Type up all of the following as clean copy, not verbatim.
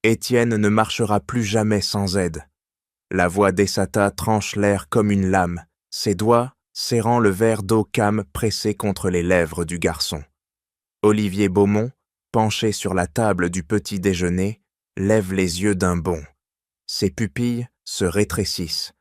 Étienne ne marchera plus jamais sans aide. La voix d'Essata tranche l'air comme une lame, ses doigts serrant le verre d'eau calme pressé contre les lèvres du garçon. Olivier Beaumont, penché sur la table du petit déjeuner, lève les yeux d'un bond. Ses pupilles se rétrécissent.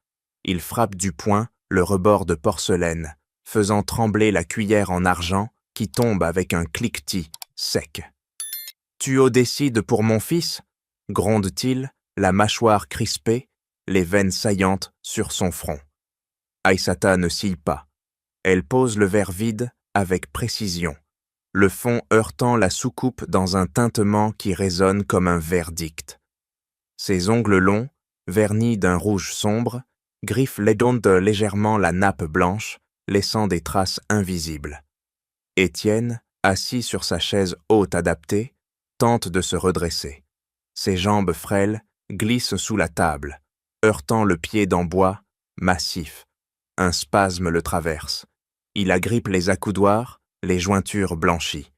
Il frappe du poing le rebord de porcelaine, faisant trembler la cuillère en argent qui tombe avec un cliquetis sec. « Tu décides pour mon fils ?» gronde-t-il, la mâchoire crispée, les veines saillantes sur son front. Aïssata ne cille pas. Elle pose le verre vide avec précision, le fond heurtant la soucoupe dans un tintement qui résonne comme un verdict. Ses ongles longs, vernis d'un rouge sombre, griffent légèrement la nappe blanche, laissant des traces invisibles. Étienne, assis sur sa chaise haute adaptée, tente de se redresser. Ses jambes frêles glissent sous la table, heurtant le pied d'en bois, massif. Un spasme le traverse. Il agrippe les accoudoirs, les jointures blanchies.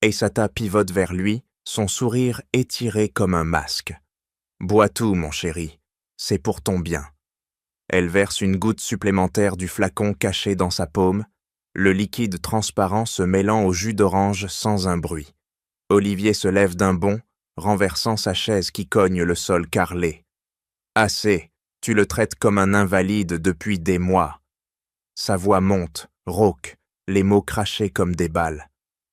Aïssata pivote vers lui, son sourire étiré comme un masque. « Bois tout, mon chéri, c'est pour ton bien. » Elle verse une goutte supplémentaire du flacon caché dans sa paume, le liquide transparent se mêlant au jus d'orange sans un bruit. Olivier se lève d'un bond, renversant sa chaise qui cogne le sol carrelé. « Assez, tu le traites comme un invalide depuis des mois. » Sa voix monte, rauque, les mots crachés comme des balles.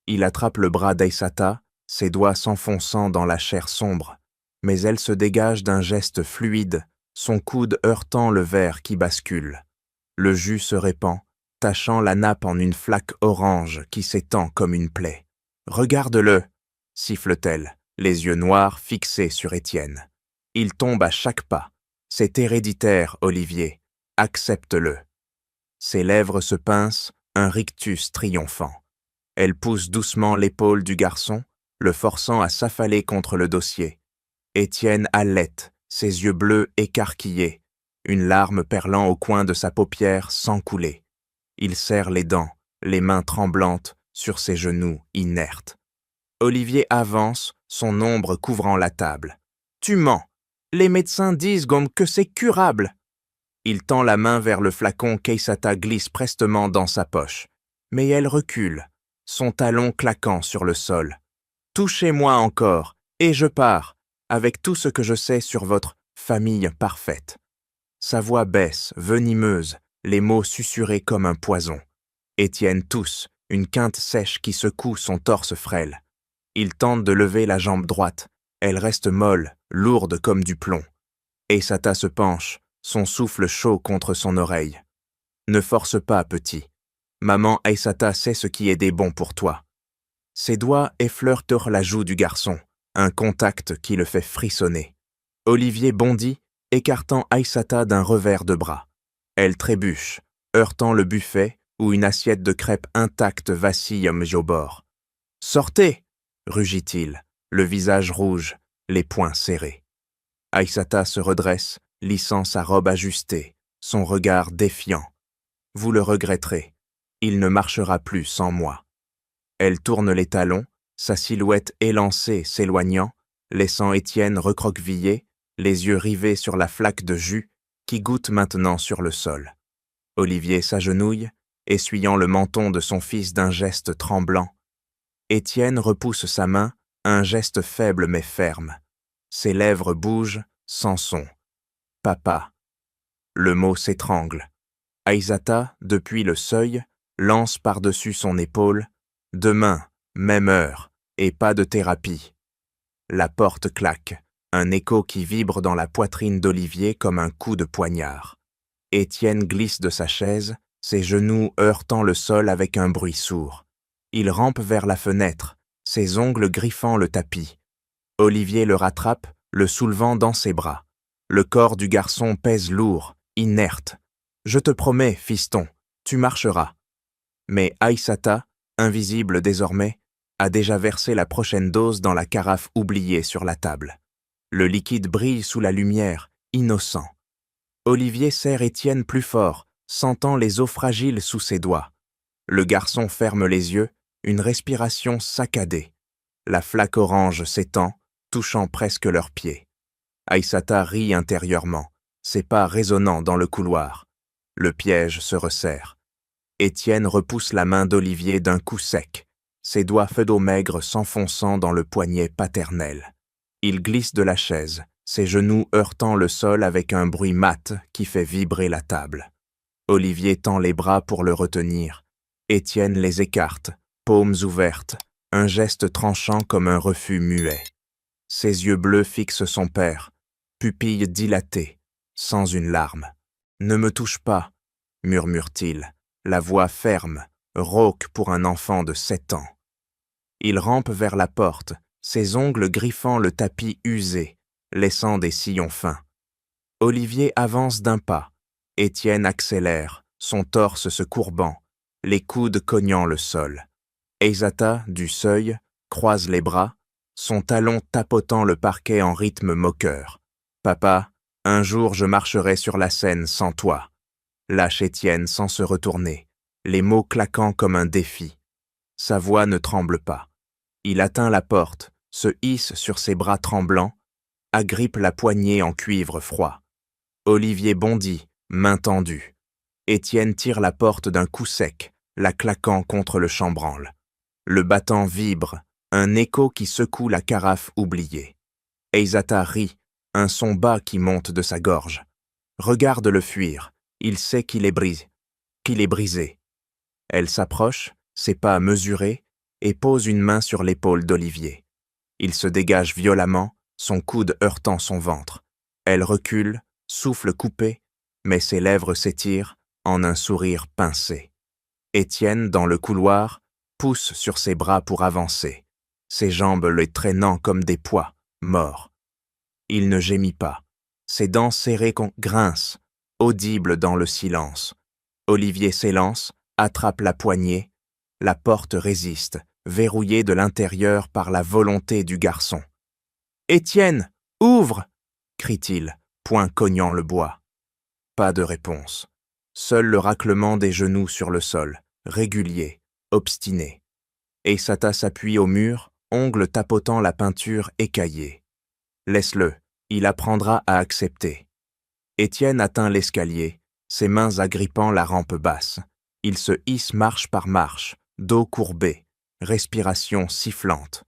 Il attrape le bras d'Aïssata, ses doigts s'enfonçant dans la chair sombre, mais elle se dégage d'un geste fluide, son coude heurtant le verre qui bascule. Le jus se répand, tachant la nappe en une flaque orange qui s'étend comme une plaie. « Regarde-le » siffle-t-elle, les yeux noirs fixés sur Étienne. Il tombe à chaque pas. C'est héréditaire, Olivier. Accepte-le. Ses lèvres se pincent, un rictus triomphant. Elle pousse doucement l'épaule du garçon, le forçant à s'affaler contre le dossier. Étienne halète, ses yeux bleus écarquillés, une larme perlant au coin de sa paupière sans couler. Il serre les dents, les mains tremblantes, sur ses genoux inertes. Olivier avance, son ombre couvrant la table. « Tu mens. Les médecins disent que c'est curable. » Il tend la main vers le flacon qu'Aïssata glisse prestement dans sa poche. Mais elle recule, son talon claquant sur le sol. « Touchez-moi encore, et je pars, avec tout ce que je sais sur votre famille parfaite. » Sa voix baisse, venimeuse, les mots susurrés comme un poison. Étienne tousse, une quinte sèche qui secoue son torse frêle. Il tente de lever la jambe droite. Elle reste molle, lourde comme du plomb. Aïssata se penche, son souffle chaud contre son oreille. « Ne force pas, petit. Maman Aïssata sait ce qui est des bons pour toi. » Ses doigts effleurent la joue du garçon, un contact qui le fait frissonner. Olivier bondit, écartant Aïssata d'un revers de bras. Elle trébuche, heurtant le buffet où une assiette de crêpes intacte vacille au bord. « Sortez !» rugit-il, le visage rouge, les poings serrés. Aïssata se redresse, lissant sa robe ajustée, son regard défiant. « Vous le regretterez, il ne marchera plus sans moi. » Elle tourne les talons, sa silhouette élancée s'éloignant, laissant Étienne recroquevillé, les yeux rivés sur la flaque de jus qui goutte maintenant sur le sol. Olivier s'agenouille, essuyant le menton de son fils d'un geste tremblant. Étienne repousse sa main, un geste faible mais ferme. Ses lèvres bougent, sans son. « Papa !» Le mot s'étrangle. Aïssata, depuis le seuil, lance par-dessus son épaule « Demain, même heure, et pas de thérapie. » La porte claque, un écho qui vibre dans la poitrine d'Olivier comme un coup de poignard. Étienne glisse de sa chaise, ses genoux heurtant le sol avec un bruit sourd. Il rampe vers la fenêtre, ses ongles griffant le tapis. Olivier le rattrape, le soulevant dans ses bras. Le corps du garçon pèse lourd, inerte. « Je te promets, fiston, tu marcheras. » Mais Aïssata, invisible désormais, a déjà versé la prochaine dose dans la carafe oubliée sur la table. Le liquide brille sous la lumière, innocent. Olivier serre Étienne plus fort, sentant les os fragiles sous ses doigts. Le garçon ferme les yeux, une respiration saccadée. La flaque orange s'étend, touchant presque leurs pieds. Aïssata rit intérieurement, ses pas résonnant dans le couloir. Le piège se resserre. Étienne repousse la main d'Olivier d'un coup sec, ses doigts feudo maigres s'enfonçant dans le poignet paternel. Il glisse de la chaise, ses genoux heurtant le sol avec un bruit mat qui fait vibrer la table. Olivier tend les bras pour le retenir. Étienne les écarte, paumes ouvertes, un geste tranchant comme un refus muet. Ses yeux bleus fixent son père, pupilles dilatées, sans une larme. « Ne me touche pas », murmure-t-il, la voix ferme, rauque pour un enfant de 7 ans. Il rampe vers la porte, ses ongles griffant le tapis usé, laissant des sillons fins. Olivier avance d'un pas. Étienne accélère, son torse se courbant, les coudes cognant le sol. Aïssata, du seuil, croise les bras, son talon tapotant le parquet en rythme moqueur. « Papa, un jour je marcherai sur la scène sans toi. » Lâche Étienne sans se retourner, les mots claquant comme un défi. Sa voix ne tremble pas. Il atteint la porte, se hisse sur ses bras tremblants, agrippe la poignée en cuivre froid. Olivier bondit, main tendue. Étienne tire la porte d'un coup sec, la claquant contre le chambranle. Le battant vibre, un écho qui secoue la carafe oubliée. Aïssata rit, un son bas qui monte de sa gorge. Regarde-le fuir, il sait qu'il est brisé. Elle s'approche, ses pas mesurés, et pose une main sur l'épaule d'Olivier. Il se dégage violemment, son coude heurtant son ventre. Elle recule, souffle coupé, mais ses lèvres s'étirent en un sourire pincé. Étienne, dans le couloir, pousse sur ses bras pour avancer, ses jambes le traînant comme des poids, morts. Il ne gémit pas, ses dents serrées grincent, audibles dans le silence. Olivier s'élance, attrape la poignée, la porte résiste, verrouillée de l'intérieur par la volonté du garçon. « Étienne, ouvre !» crie-t-il, poing cognant le bois. Pas de réponse. Seul le raclement des genoux sur le sol, régulier, obstiné. Aïssata s'appuie au mur, ongles tapotant la peinture écaillée. Laisse-le, il apprendra à accepter. Étienne atteint l'escalier, ses mains agrippant la rampe basse. Il se hisse marche par marche, dos courbé, respiration sifflante.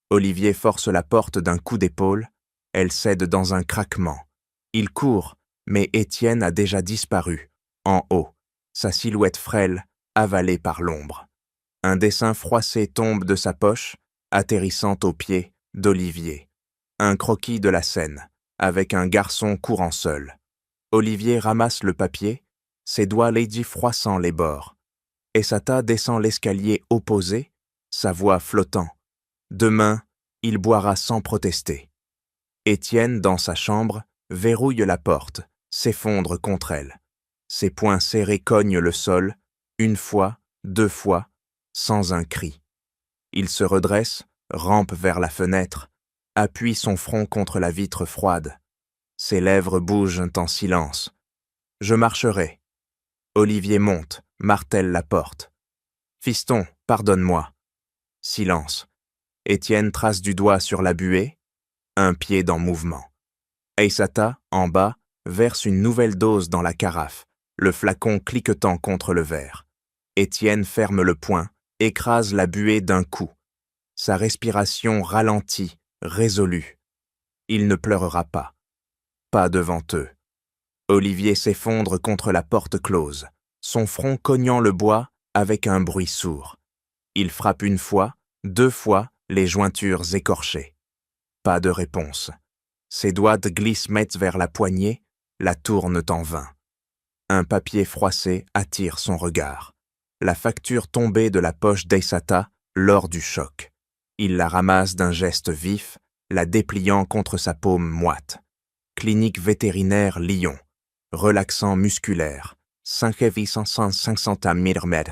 Olivier force la porte d'un coup d'épaule, elle cède dans un craquement. Il court, mais Étienne a déjà disparu, en haut, sa silhouette frêle, avalée par l'ombre. Un dessin froissé tombe de sa poche, atterrissant aux pieds d'Olivier. Un croquis de la scène, avec un garçon courant seul. Olivier ramasse le papier, ses doigts laids froissant les bords. Aïssata descend l'escalier opposé, sa voix flottant. Demain, il boira sans protester. Étienne, dans sa chambre, verrouille la porte, s'effondre contre elle. Ses poings serrés cognent le sol, une fois, 2 fois, sans un cri. Il se redresse, rampe vers la fenêtre, appuie son front contre la vitre froide. Ses lèvres bougent en silence. « Je marcherai. » Olivier monte, martèle la porte. « Fiston, pardonne-moi. » Silence. Étienne trace du doigt sur la buée, un pied en mouvement. Aïssata, en bas, verse une nouvelle dose dans la carafe, le flacon cliquetant contre le verre. Étienne ferme le poing, écrase la buée d'un coup. Sa respiration ralentit, résolue. Il ne pleurera pas. Pas devant eux. Olivier s'effondre contre la porte close, son front cognant le bois avec un bruit sourd. Il frappe 1 fois, 2 fois, les jointures écorchées. Pas de réponse. Ses doigts glissent vers la poignée, la tournent en vain. Un papier froissé attire son regard. La facture tombée de la poche d'Aïssata lors du choc. Il la ramasse d'un geste vif, la dépliant contre sa paume moite. Clinique vétérinaire Lyon. Relaxant musculaire. 500 mm.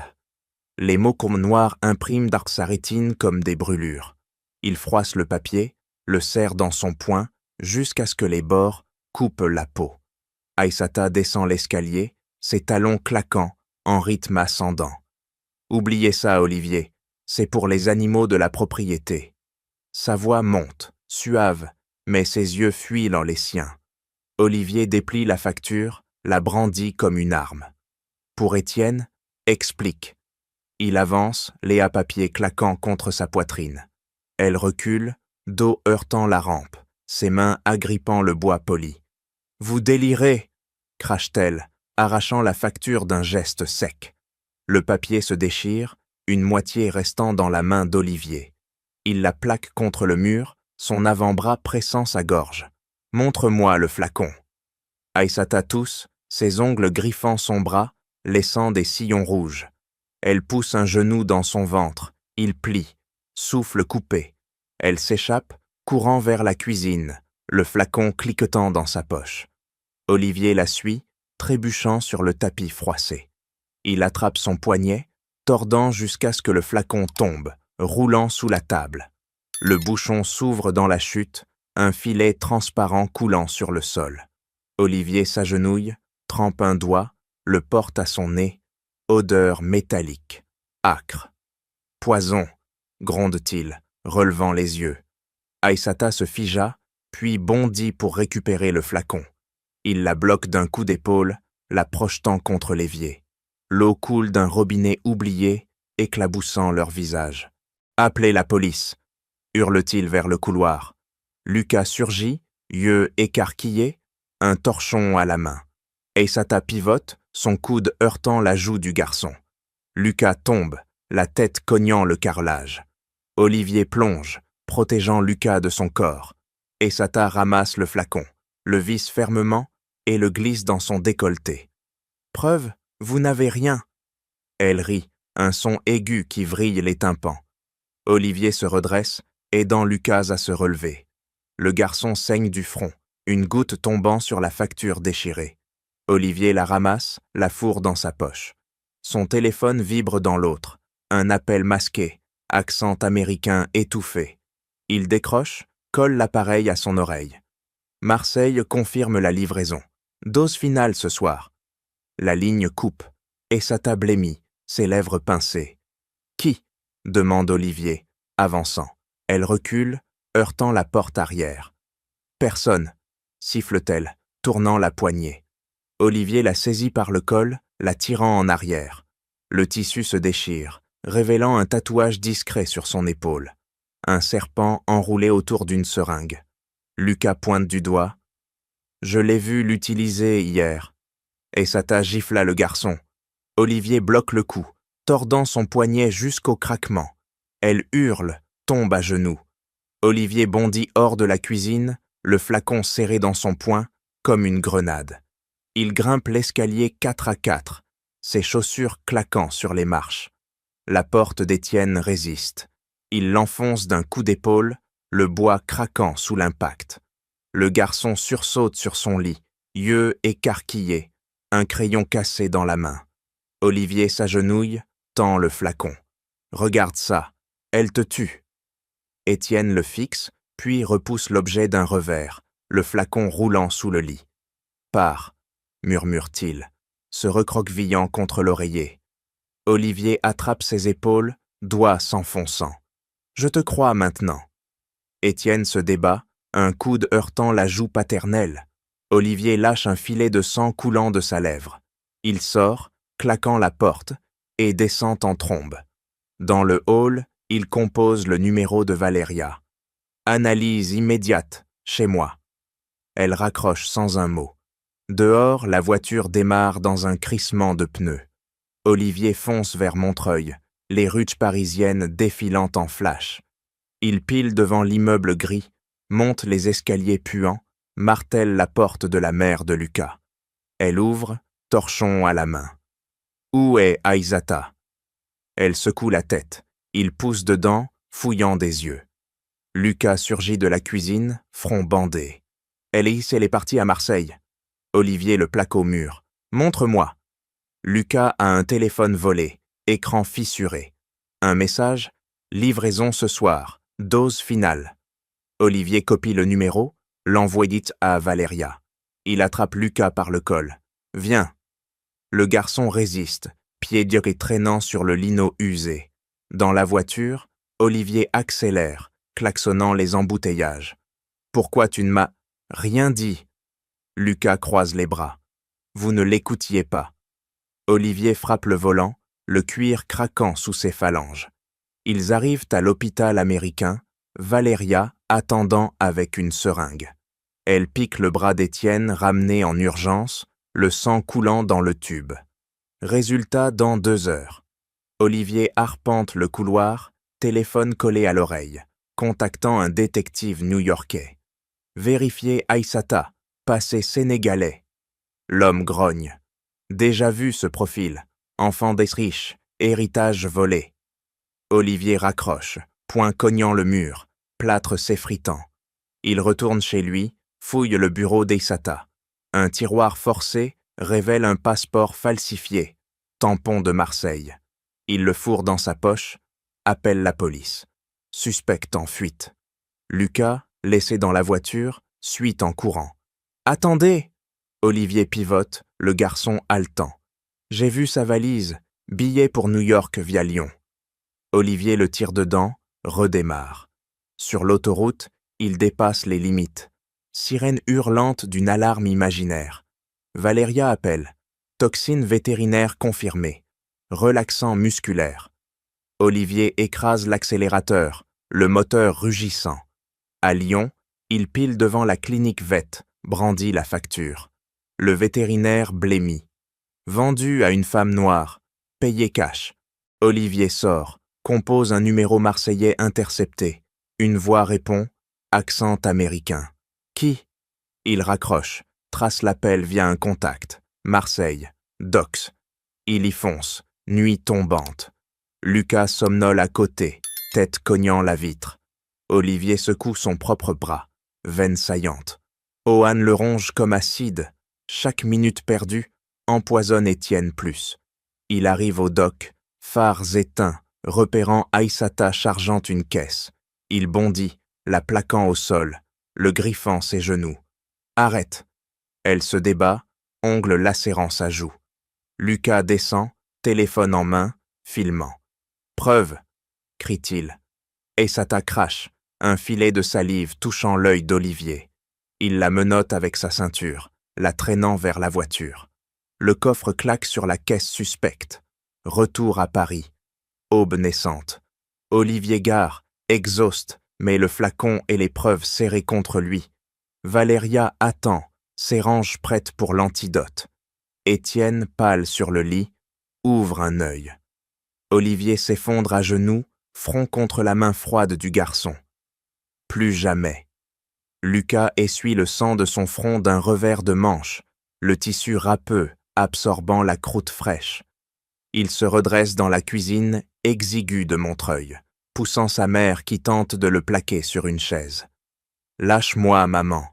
Les mots comme noirs impriment dans sa rétine comme des brûlures. Il froisse le papier, le serre dans son poing, jusqu'à ce que les bords coupent la peau. Aïssata descend l'escalier, ses talons claquant, en rythme ascendant. Oubliez ça, Olivier, c'est pour les animaux de la propriété. Sa voix monte, suave, mais ses yeux fuient dans les siens. Olivier déplie la facture, la brandit comme une arme. Pour Étienne, explique. Il avance, les à-papiers claquant contre sa poitrine. Elle recule, dos heurtant la rampe, ses mains agrippant le bois poli. « Vous délirez !» crache-t-elle, arrachant la facture d'un geste sec. Le papier se déchire, une moitié restant dans la main d'Olivier. Il la plaque contre le mur, son avant-bras pressant sa gorge. « Montre-moi le flacon !» Aïssata tousse, ses ongles griffant son bras, laissant des sillons rouges. Elle pousse un genou dans son ventre, il plie, souffle coupé. Elle s'échappe, courant vers la cuisine, le flacon cliquetant dans sa poche. Olivier la suit, trébuchant sur le tapis froissé. Il attrape son poignet, tordant jusqu'à ce que le flacon tombe, roulant sous la table. Le bouchon s'ouvre dans la chute, un filet transparent coulant sur le sol. Olivier s'agenouille, trempe un doigt, le porte à son nez, odeur métallique, âcre. « Poison !» gronde-t-il, relevant les yeux. Aïssata se figea, puis bondit pour récupérer le flacon. Il la bloque d'un coup d'épaule, la projetant contre l'évier. L'eau coule d'un robinet oublié, éclaboussant leur visage. « Appelez la police !» hurle-t-il vers le couloir. Lucas surgit, yeux écarquillés, un torchon à la main. Aïssata pivote, son coude heurtant la joue du garçon. Lucas tombe, la tête cognant le carrelage. Olivier plonge, protégeant Lucas de son corps. Aïssata ramasse le flacon, le visse fermement et le glisse dans son décolleté. « Preuve, vous n'avez rien !» Elle rit, un son aigu qui vrille les tympans. Olivier se redresse, aidant Lucas à se relever. Le garçon saigne du front, une goutte tombant sur la facture déchirée. Olivier la ramasse, la fourre dans sa poche. Son téléphone vibre dans l'autre, un appel masqué, accent américain étouffé. Il décroche, colle l'appareil à son oreille. Marseille confirme la livraison. Dose finale ce soir. La ligne coupe, Aïssata blêmit, ses lèvres pincées. « Qui ?» demande Olivier, avançant. Elle recule, heurtant la porte arrière. « Personne !» siffle-t-elle, tournant la poignée. Olivier la saisit par le col, la tirant en arrière. Le tissu se déchire, révélant un tatouage discret sur son épaule. Un serpent enroulé autour d'une seringue. Lucas pointe du doigt. « Je l'ai vu l'utiliser hier. » Aïssata gifla le garçon. Olivier bloque le coup, tordant son poignet jusqu'au craquement. Elle hurle, tombe à genoux. Olivier bondit hors de la cuisine, le flacon serré dans son poing, comme une grenade. Il grimpe l'escalier 4 à 4, ses chaussures claquant sur les marches. La porte d'Étienne résiste. Il l'enfonce d'un coup d'épaule, le bois craquant sous l'impact. Le garçon sursaute sur son lit, yeux écarquillés, un crayon cassé dans la main. Olivier s'agenouille, tend le flacon. « Regarde ça, elle te tue !» Étienne le fixe, puis repousse l'objet d'un revers, le flacon roulant sous le lit. « Pars !» murmure-t-il, se recroquevillant contre l'oreiller. Olivier attrape ses épaules, doigts s'enfonçant. « Je te crois maintenant. » Étienne se débat, un coude heurtant la joue paternelle. Olivier lâche un filet de sang coulant de sa lèvre. Il sort, claquant la porte, et descend en trombe. Dans le hall, il compose le numéro de Valéria. « Analyse immédiate, chez moi. » Elle raccroche sans un mot. Dehors, la voiture démarre dans un crissement de pneus. Olivier fonce vers Montreuil, les rues parisiennes défilant en flash. Il pile devant l'immeuble gris, monte les escaliers puants, martèle la porte de la mère de Lucas. Elle ouvre, torchon à la main. « Où est Aïssata ?» Elle secoue la tête. Il pousse dedans, fouillant des yeux. Lucas surgit de la cuisine, front bandé. « Hélice, elle est partie à Marseille. » Olivier le plaque au mur. « Montre-moi. » Lucas a un téléphone volé, écran fissuré. Un message « Livraison ce soir, dose finale. » Olivier copie le numéro, l'envoie à Valéria. Il attrape Lucas par le col. « Viens. » Le garçon résiste, pieds et traînant sur le lino usé. Dans la voiture, Olivier accélère, klaxonnant les embouteillages. Pourquoi tu ne m'as rien dit? Lucas croise les bras. Vous ne l'écoutiez pas. Olivier frappe le volant, le cuir craquant sous ses phalanges. Ils arrivent à l'hôpital américain, Valéria attendant avec une seringue. Elle pique le bras d'Étienne ramené en urgence, le sang coulant dans le tube. Résultat dans 2 heures. Olivier arpente le couloir, téléphone collé à l'oreille, contactant un détective new-yorkais. Vérifiez Aïssata, passé sénégalais. L'homme grogne. Déjà vu ce profil, enfant des riches, héritage volé. Olivier raccroche, poing cognant le mur, plâtre s'effritant. Il retourne chez lui, fouille le bureau d'Aïssata. Un tiroir forcé révèle un passeport falsifié, tampon de Marseille. Il le fourre dans sa poche, appelle la police. Suspect en fuite. Lucas, laissé dans la voiture, suit en courant. « Attendez !» Olivier pivote, le garçon haletant. « J'ai vu sa valise, billet pour New York via Lyon. » Olivier le tire dedans, redémarre. Sur l'autoroute, il dépasse les limites. Sirène hurlante d'une alarme imaginaire. Valéria appelle. Toxine vétérinaire confirmée. Relaxant musculaire. Olivier écrase l'accélérateur, le moteur rugissant. À Lyon, il pile devant la clinique vet, brandit la facture. Le vétérinaire blêmit. Vendu à une femme noire, payé cash. Olivier sort, compose un numéro marseillais intercepté. Une voix répond, accent américain. Qui? Il raccroche, trace l'appel via un contact. Marseille, Dox. Il y fonce, nuit tombante. Lucas somnole à côté, tête cognant la vitre. Olivier secoue son propre bras, veine saillante. Ohan le ronge comme acide. Chaque minute perdue empoisonne Étienne plus. Il arrive au dock, phares éteints, repérant Aïssata chargeant une caisse. Il bondit, la plaquant au sol, le griffant ses genoux. « Arrête !» Elle se débat, ongles lacérant sa joue. Lucas descend, téléphone en main, filmant. « Preuve !» crie-t-il. Aïssata crache, un filet de salive touchant l'œil d'Olivier. Il la menotte avec sa ceinture, la traînant vers la voiture. Le coffre claque sur la caisse suspecte. Retour à Paris. Aube naissante. Olivier gare, exhauste, mais le flacon et les preuves serrées contre lui. Valéria attend, ses ranges prêtes pour l'antidote. Étienne, pâle sur le lit, ouvre un œil. Olivier s'effondre à genoux, front contre la main froide du garçon. Plus jamais. Lucas essuie le sang de son front d'un revers de manche, le tissu râpeux absorbant la croûte fraîche. Il se redresse dans la cuisine exiguë de Montreuil, poussant sa mère qui tente de le plaquer sur une chaise. « Lâche-moi, maman !»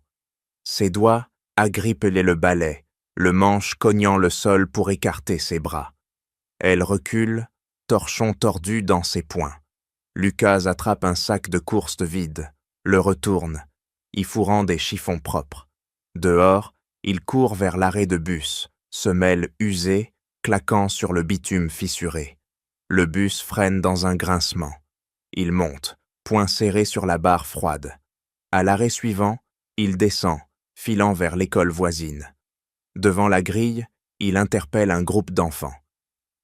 Ses doigts agrippent le balai, le manche cognant le sol pour écarter ses bras. Elle recule, torchon tordu dans ses poings. Lucas attrape un sac de course vide, le retourne, y fourrant des chiffons propres. Dehors, il court vers l'arrêt de bus, semelle usée, claquant sur le bitume fissuré. Le bus freine dans un grincement. Il monte, poing serré sur la barre froide. À l'arrêt suivant, il descend, filant vers l'école voisine. Devant la grille, il interpelle un groupe d'enfants.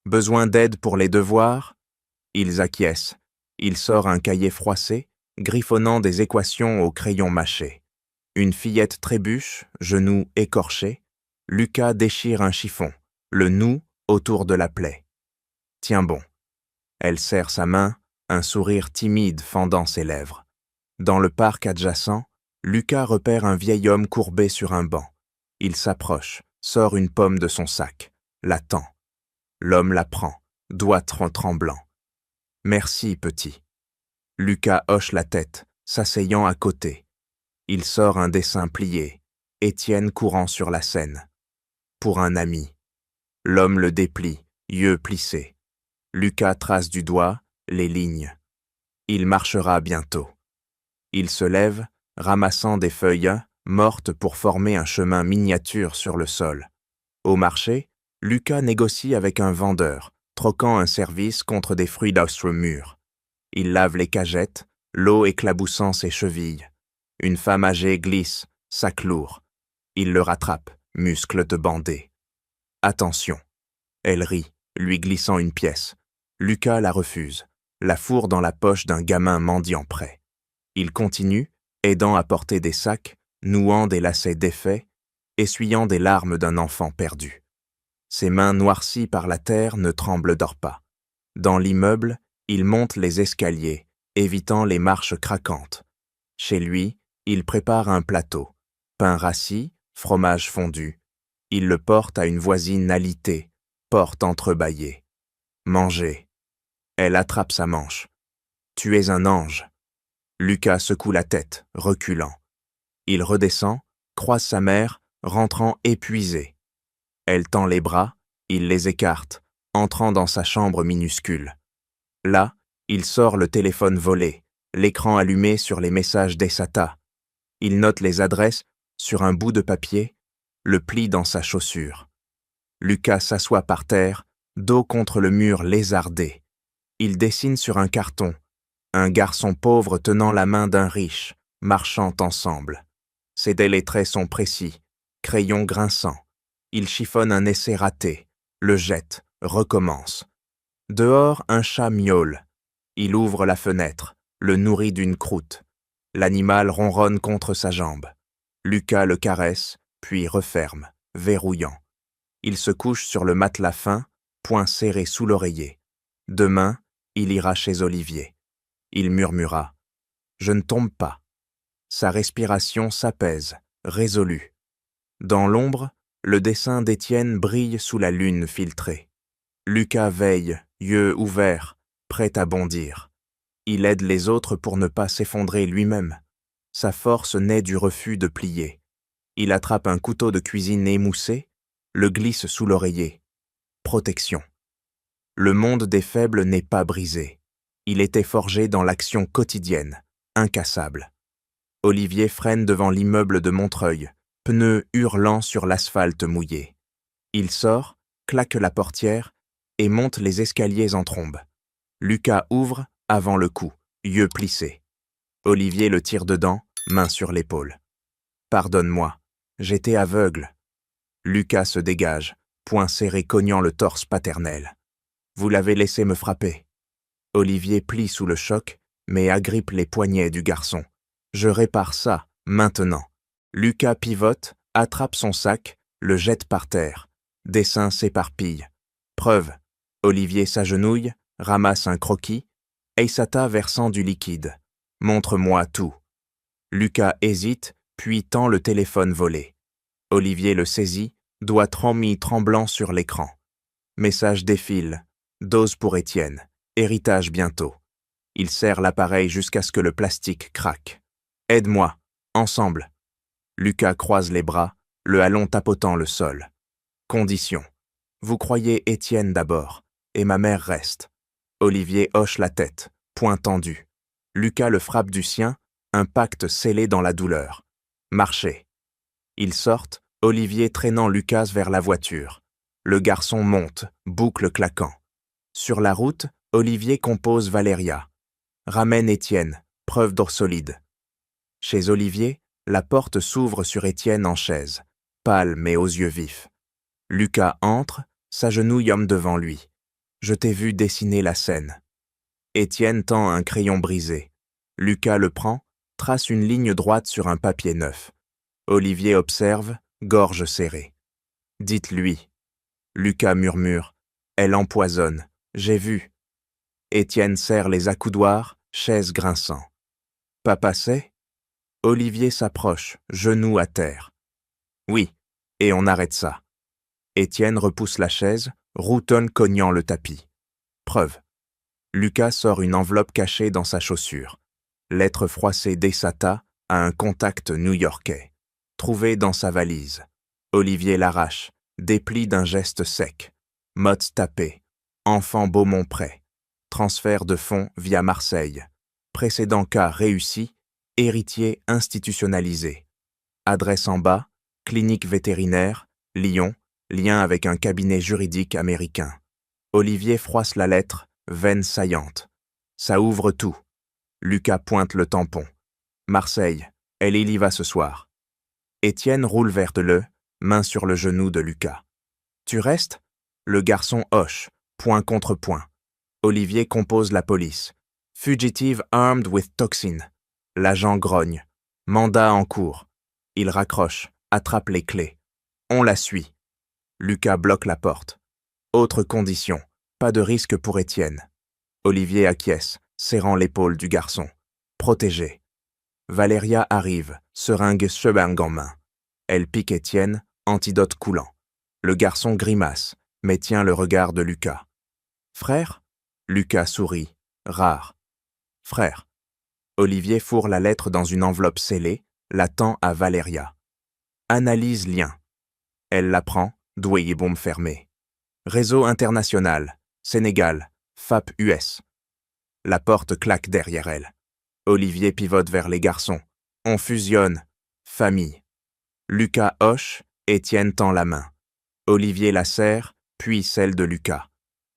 Besoin d'aide pour les devoirs? Ils acquiescent. Il sort un cahier froissé, griffonnant des équations au crayon mâché. Une fillette trébuche, genoux écorchés. Lucas déchire un chiffon, le noue autour de la plaie. Tiens bon. Elle serre sa main, un sourire timide fendant ses lèvres. Dans le parc adjacent, Lucas repère un vieil homme courbé sur un banc. Il s'approche, sort une pomme de son sac, la tend. L'homme la prend, doigt tremblant. « Merci, petit. » Lucas hoche la tête, s'asseyant à côté. Il sort un dessin plié, Étienne courant sur la scène. Pour un ami. L'homme le déplie, yeux plissés. Lucas trace du doigt les lignes. Il marchera bientôt. Il se lève, ramassant des feuilles mortes pour former un chemin miniature sur le sol. Au marché, Lucas négocie avec un vendeur, troquant un service contre des fruits d'Austremur. Il lave les cagettes, l'eau éclaboussant ses chevilles. Une femme âgée glisse, sac lourd. Il le rattrape, muscles de bandé. Attention. Elle rit, lui glissant une pièce. Lucas la refuse, la fourre dans la poche d'un gamin mendiant prêt. Il continue, aidant à porter des sacs, nouant des lacets défaits, essuyant des larmes d'un enfant perdu. Ses mains noircies par la terre ne tremblent d'or pas. Dans l'immeuble, il monte les escaliers, évitant les marches craquantes. Chez lui, il prépare un plateau. Pain rassis, fromage fondu. Il le porte à une voisine alitée, porte entrebâillée. Mangez. Elle attrape sa manche. Tu es un ange. Lucas secoue la tête, reculant. Il redescend, croise sa mère, rentrant épuisé. Elle tend les bras, il les écarte, entrant dans sa chambre minuscule. Là, il sort le téléphone volé, l'écran allumé sur les messages d'Esata. Il note les adresses sur un bout de papier, le plie dans sa chaussure. Lucas s'assoit par terre, dos contre le mur lézardé. Il dessine sur un carton, un garçon pauvre tenant la main d'un riche, marchant ensemble. Ses délettraits sont précis, crayon grinçant. Il chiffonne un essai raté, le jette, recommence. Dehors, un chat miaule. Il ouvre la fenêtre, le nourrit d'une croûte. L'animal ronronne contre sa jambe. Lucas le caresse, puis referme, verrouillant. Il se couche sur le matelas fin, poing serré sous l'oreiller. Demain, il ira chez Olivier. Il murmura « Je ne tombe pas ». Sa respiration s'apaise, résolue. Dans l'ombre, le dessin d'Étienne brille sous la lune filtrée. Lucas veille, yeux ouverts, prêt à bondir. Il aide les autres pour ne pas s'effondrer lui-même. Sa force naît du refus de plier. Il attrape un couteau de cuisine émoussé, le glisse sous l'oreiller. Protection. Le monde des faibles n'est pas brisé. Il était forgé dans l'action quotidienne, incassable. Olivier freine devant l'immeuble de Montreuil, pneus hurlant sur l'asphalte mouillé. Il sort, claque la portière et monte les escaliers en trombe. Lucas ouvre avant le coup, yeux plissés. Olivier le tire dedans, main sur l'épaule. « Pardonne-moi, j'étais aveugle. » Lucas se dégage, poing serré cognant le torse paternel. « Vous l'avez laissé me frapper. » Olivier plie sous le choc, mais agrippe les poignets du garçon. « Je répare ça, maintenant. » Lucas pivote, attrape son sac, le jette par terre. Dessin s'éparpille. Preuve. Olivier s'agenouille, ramasse un croquis. Esata versant du liquide. « Montre-moi tout. » Lucas hésite, puis tend le téléphone volé. Olivier le saisit, doigt tremblant sur l'écran. Message défile. Dose pour Étienne. Héritage bientôt. Il serre l'appareil jusqu'à ce que le plastique craque. « Aide-moi. Ensemble. » Lucas croise les bras, le halon tapotant le sol. Condition. Vous croyez Étienne d'abord, et ma mère reste. Olivier hoche la tête, poing tendu. Lucas le frappe du sien, un pacte scellé dans la douleur. Marchez. Ils sortent, Olivier traînant Lucas vers la voiture. Le garçon monte, boucle claquant. Sur la route, Olivier compose Valéria. Ramène Étienne, preuve d'or solide. Chez Olivier, la porte s'ouvre sur Étienne en chaise, pâle mais aux yeux vifs. Lucas entre, s'agenouille homme devant lui. Je t'ai vu dessiner la scène. Étienne tend un crayon brisé. Lucas le prend, trace une ligne droite sur un papier neuf. Olivier observe, gorge serrée. Dites-lui. Lucas murmure. Elle empoisonne. J'ai vu. Étienne serre les accoudoirs, chaise grinçant. Papa sait? Olivier s'approche, genou à terre. Oui, et on arrête ça. Étienne repousse la chaise, routonne cognant le tapis. Preuve. Lucas sort une enveloppe cachée dans sa chaussure. Lettre froissée d'Esata à un contact new-yorkais. Trouvée dans sa valise. Olivier l'arrache, déplie d'un geste sec. Motte tapée. Enfant Beaumont-Près. Transfert de fonds via Marseille. Précédent cas réussi. Héritier institutionnalisé. Adresse en bas, clinique vétérinaire, Lyon, lien avec un cabinet juridique américain. Olivier froisse la lettre, veine saillante. Ça ouvre tout. Lucas pointe le tampon. Marseille, Elle y va ce soir. Étienne roule vers le, main sur le genou de Lucas. Tu restes? Le garçon hoche, point contre point. Olivier compose la police. Fugitive armed with toxin. L'agent grogne. Mandat en cours. Il raccroche, attrape les clés. On la suit. Lucas bloque la porte. Autre condition, pas de risque pour Étienne. Olivier acquiesce, serrant l'épaule du garçon. Protégé. Valéria arrive, seringue chebang en main. Elle pique Étienne, antidote coulant. Le garçon grimace, mais tient le regard de Lucas. Frère? Lucas sourit, rare. Frère. Olivier fourre la lettre dans une enveloppe scellée, la tend à Valéria. Analyse lien. Elle la prend, douille et bombe fermée. Réseau international, Sénégal, FAP US. La porte claque derrière elle. Olivier pivote vers les garçons. On fusionne. Famille. Lucas hoche, Étienne tend la main. Olivier la serre, puis celle de Lucas.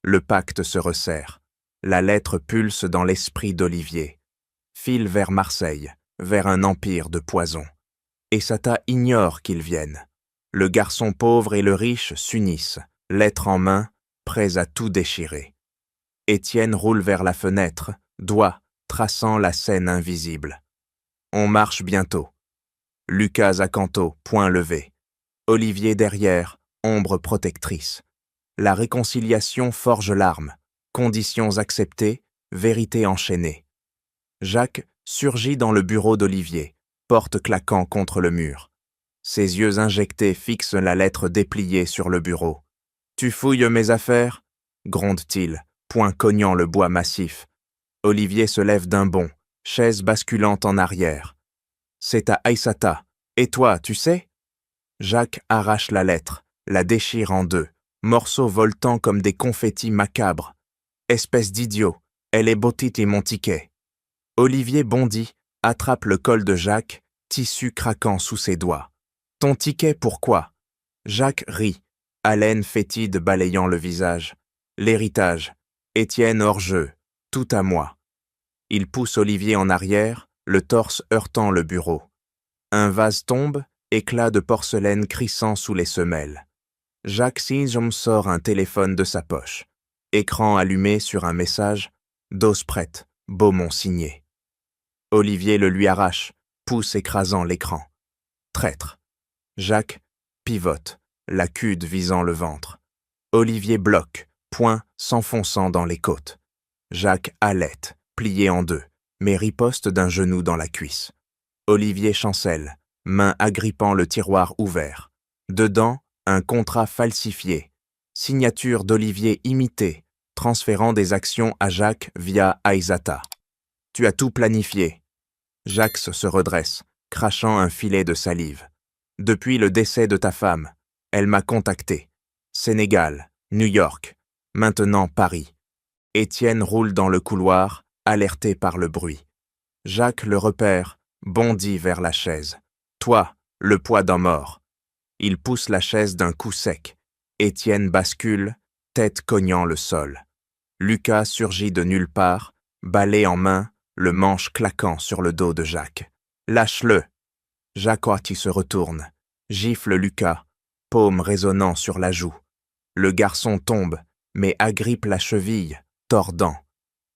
Le pacte se resserre. La lettre pulse dans l'esprit d'Olivier. File vers Marseille, vers un empire de poison. Essata ignore qu'ils viennent. Le garçon pauvre et le riche s'unissent, lettre en main, prêts à tout déchirer. Étienne roule vers la fenêtre, doigt traçant la scène invisible. On marche bientôt. Lucas à Canto, poing levé. Olivier derrière, ombre protectrice. La réconciliation forge l'arme, conditions acceptées, vérité enchaînée. Jacques surgit dans le bureau d'Olivier, porte claquant contre le mur. Ses yeux injectés fixent la lettre dépliée sur le bureau. « Tu fouilles mes affaires ?» gronde-t-il, poing cognant le bois massif. Olivier se lève d'un bond, chaise basculante en arrière. « C'est à Aïssata. Et toi, tu sais ?» Jacques arrache la lettre, la déchire en deux, morceaux voltant comme des confettis macabres. « Espèce d'idiot, elle est bottite et mon ticket. » Olivier bondit, attrape le col de Jacques, tissu craquant sous ses doigts. « Ton ticket, pourquoi ?» Jacques rit, haleine fétide balayant le visage. « L'héritage. Étienne hors jeu. Tout à moi. » Il pousse Olivier en arrière, le torse heurtant le bureau. Un vase tombe, éclat de porcelaine crissant sous les semelles. Jacques Sinjom sort un téléphone de sa poche. Écran allumé sur un message. Dose prête. Beaumont signé. Olivier le lui arrache, pouce écrasant l'écran. Traître. Jacques pivote, la cude visant le ventre. Olivier bloque, poing s'enfonçant dans les côtes. Jacques halète, plié en deux, mais riposte d'un genou dans la cuisse. Olivier chancelle, main agrippant le tiroir ouvert. Dedans, un contrat falsifié. Signature d'Olivier imitée, transférant des actions à Jacques via Aïssata. Tu as tout planifié. Jacques se redresse, crachant un filet de salive. Depuis le décès de ta femme, elle m'a contacté. Sénégal, New York, maintenant Paris. Étienne roule dans le couloir, alerté par le bruit. Jacques le repère, bondit vers la chaise. Toi, le poids d'un mort. Il pousse la chaise d'un coup sec. Étienne bascule, tête cognant le sol. Lucas surgit de nulle part, balai en main, le manche claquant sur le dos de Jacques. Lâche-le. Jacques Horty se retourne, gifle Lucas, paume résonnant sur la joue. Le garçon tombe, mais agrippe la cheville, tordant.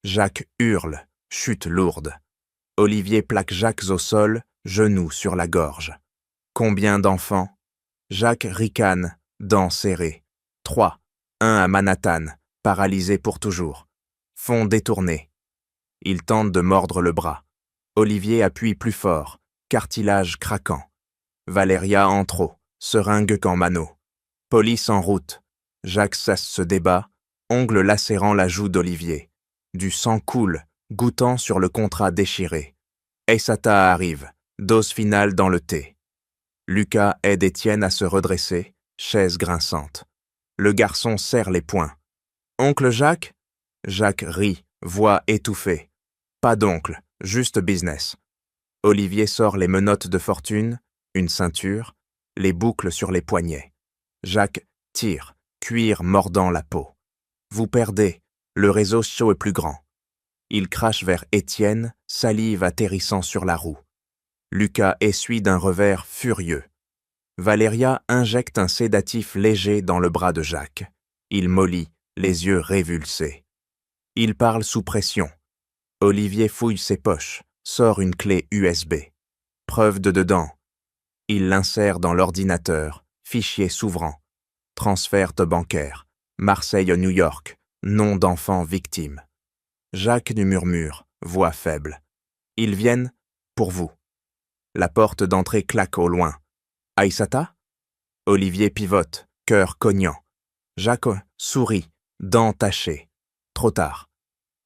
Jacques hurle, chute lourde. Olivier plaque Jacques au sol, genoux sur la gorge. Combien d'enfants? Jacques ricane, dents serrées. 3. Un à Manhattan, paralysé pour toujours. Fond détourné. Il tente de mordre le bras. Olivier appuie plus fort, cartilage craquant. Valéria en trop, seringue qu'en mano. Police en route. Jacques cesse ce débat, ongle lacérant la joue d'Olivier. Du sang coule, goûtant sur le contrat déchiré. Aïssata arrive, dose finale dans le thé. Lucas aide Étienne à se redresser, chaise grinçante. Le garçon serre les poings. Oncle Jacques? Jacques rit, voix étouffée. Pas d'oncle, juste business. Olivier sort les menottes de fortune, une ceinture, les boucles sur les poignets. Jacques tire, cuir mordant la peau. Vous perdez, le réseau chaud est plus grand. Il crache vers Étienne, salive atterrissant sur la roue. Lucas essuie d'un revers furieux. Valéria injecte un sédatif léger dans le bras de Jacques. Il mollit, les yeux révulsés. Il parle sous pression. Olivier fouille ses poches, sort une clé USB. Preuve de dedans. Il l'insère dans l'ordinateur, fichier s'ouvrant. Transfert bancaire. Marseille-New York. Nom d'enfant victime. Jacques du murmure, voix faible. Ils viennent pour vous. La porte d'entrée claque au loin. Aïssata? Olivier pivote, cœur cognant. Jacques sourit, dents tachées. Trop tard.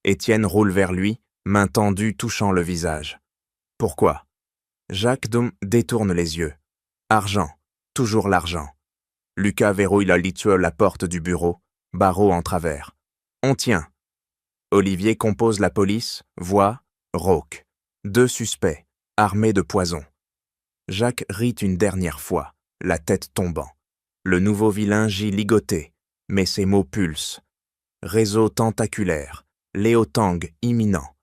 Étienne roule vers lui, main tendue touchant le visage. Pourquoi? Jacques détourne les yeux. Argent, toujours l'argent. Lucas verrouille la porte du bureau, barreau en travers. On tient. Olivier compose la police, voix, rauque. 2 suspects, armés de poison. Jacques rit une dernière fois, la tête tombant. Le nouveau vilain gît ligoté, mais ses mots pulsent. Réseau tentaculaire, Léotang imminent.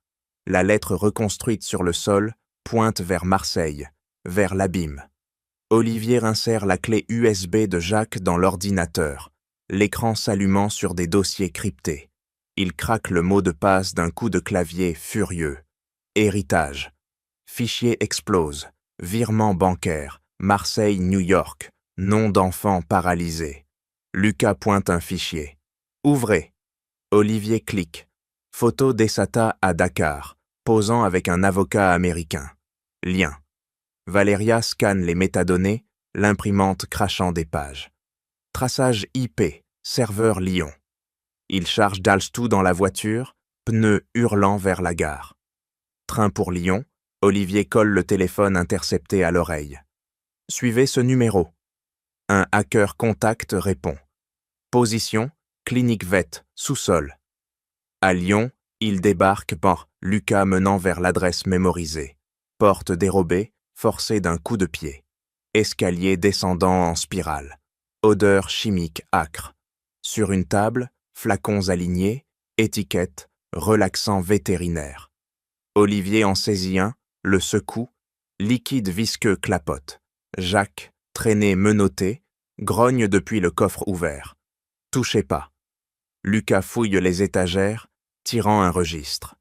La lettre reconstruite sur le sol pointe vers Marseille, vers l'abîme. Olivier insère la clé USB de Jacques dans l'ordinateur, l'écran s'allumant sur des dossiers cryptés. Il craque le mot de passe d'un coup de clavier furieux. Héritage. Fichier explose. Virement bancaire. Marseille-New York. Nom d'enfant paralysé. Lucas pointe un fichier. Ouvrez. Olivier clique. Photo d'Essata à Dakar, posant avec un avocat américain. Lien. Valéria scanne les métadonnées, l'imprimante crachant des pages. Traçage IP, serveur Lyon. Il charge Dalstou dans la voiture, pneus hurlant vers la gare. Train pour Lyon, Olivier colle le téléphone intercepté à l'oreille. Suivez ce numéro. Un hacker contact répond. Position, clinique vet, sous-sol. À Lyon, il débarque par Lucas menant vers l'adresse mémorisée. Porte dérobée, forcée d'un coup de pied. Escalier descendant en spirale. Odeur chimique âcre. Sur une table, flacons alignés, étiquette, relaxant vétérinaire. Olivier en saisit un, le secoue, liquide visqueux clapote. Jacques, traîné menotté, grogne depuis le coffre ouvert. Touchez pas. Lucas fouille les étagères, tirant un registre.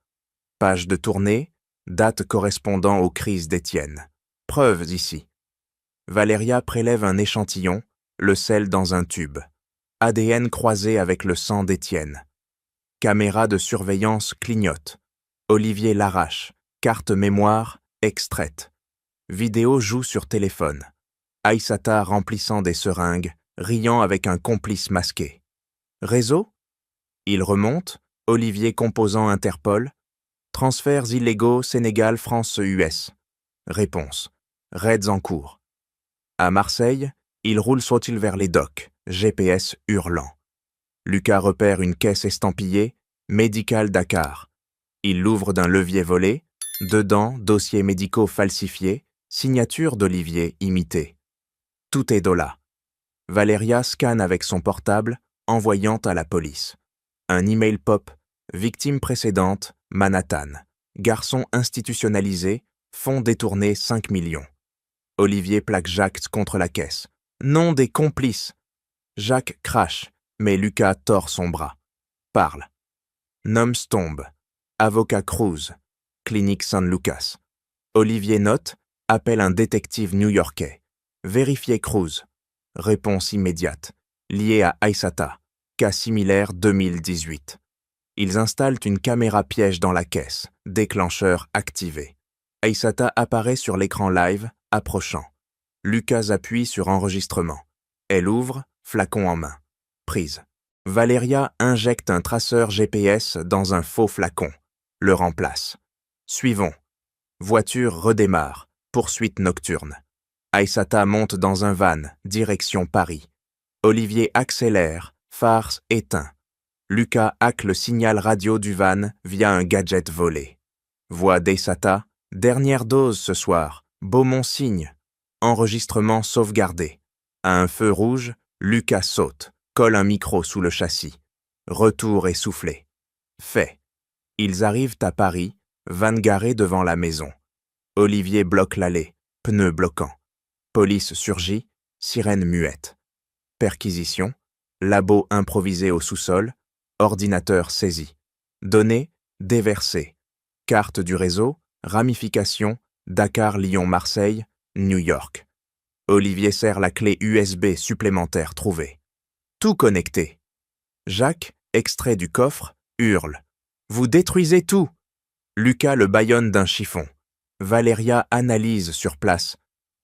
Page de tournée, date correspondant aux crises d'Étienne. Preuves ici. Valéria prélève un échantillon, le scelle dans un tube. ADN croisé avec le sang d'Étienne. Caméra de surveillance clignote. Olivier l'arrache. Carte mémoire extraite. Vidéo joue sur téléphone. Aïssata remplissant des seringues, riant avec un complice masqué. Réseau? Il remonte, Olivier composant Interpol. Transferts illégaux Sénégal-France-US. Réponse. Raids en cours. À Marseille, il roule soit-il vers les docks, GPS hurlant. Lucas repère une caisse estampillée, Médical Dakar. Il l'ouvre d'un levier volé, dedans dossiers médicaux falsifiés, signature d'Olivier imitée. Tout est Dola. Valéria scanne avec son portable, envoyant à la police. Un email pop, victime précédente, Manhattan. Garçon institutionnalisé, fonds détourné 5 millions. Olivier plaque Jacques contre la caisse. Nom des complices. Jacques crache, mais Lucas tord son bras. Parle. Noms tombe. Avocat Cruz. Clinique San Lucas. Olivier note, appelle un détective new-yorkais. Vérifiez Cruz. Réponse immédiate. Liée à Aïssata. Cas similaire 2018. Ils installent une caméra piège dans la caisse. Déclencheur activé. Aïssata apparaît sur l'écran live, approchant. Lucas appuie sur enregistrement. Elle ouvre, flacon en main. Prise. Valéria injecte un traceur GPS dans un faux flacon. Le remplace. Suivons. Voiture redémarre. Poursuite nocturne. Aïssata monte dans un van, direction Paris. Olivier accélère, phare éteint. Lucas hack le signal radio du van via un gadget volé. Voix d'Aïssata, dernière dose ce soir, Beaumont signe. Enregistrement sauvegardé. À un feu rouge, Lucas saute, colle un micro sous le châssis. Retour essoufflé. Fait. Ils arrivent à Paris, van garé devant la maison. Olivier bloque l'allée. pneus bloquants. Police surgit, sirène muette. Perquisition, labo improvisé au sous-sol, ordinateur saisi. Données, déversées. Carte du réseau, ramification, Dakar, Lyon, Marseille, New York. Olivier serre la clé USB supplémentaire trouvée. Tout connecté. Jacques, extrait du coffre, hurle. « Vous détruisez tout !» Lucas le bâillonne d'un chiffon. Valéria analyse sur place.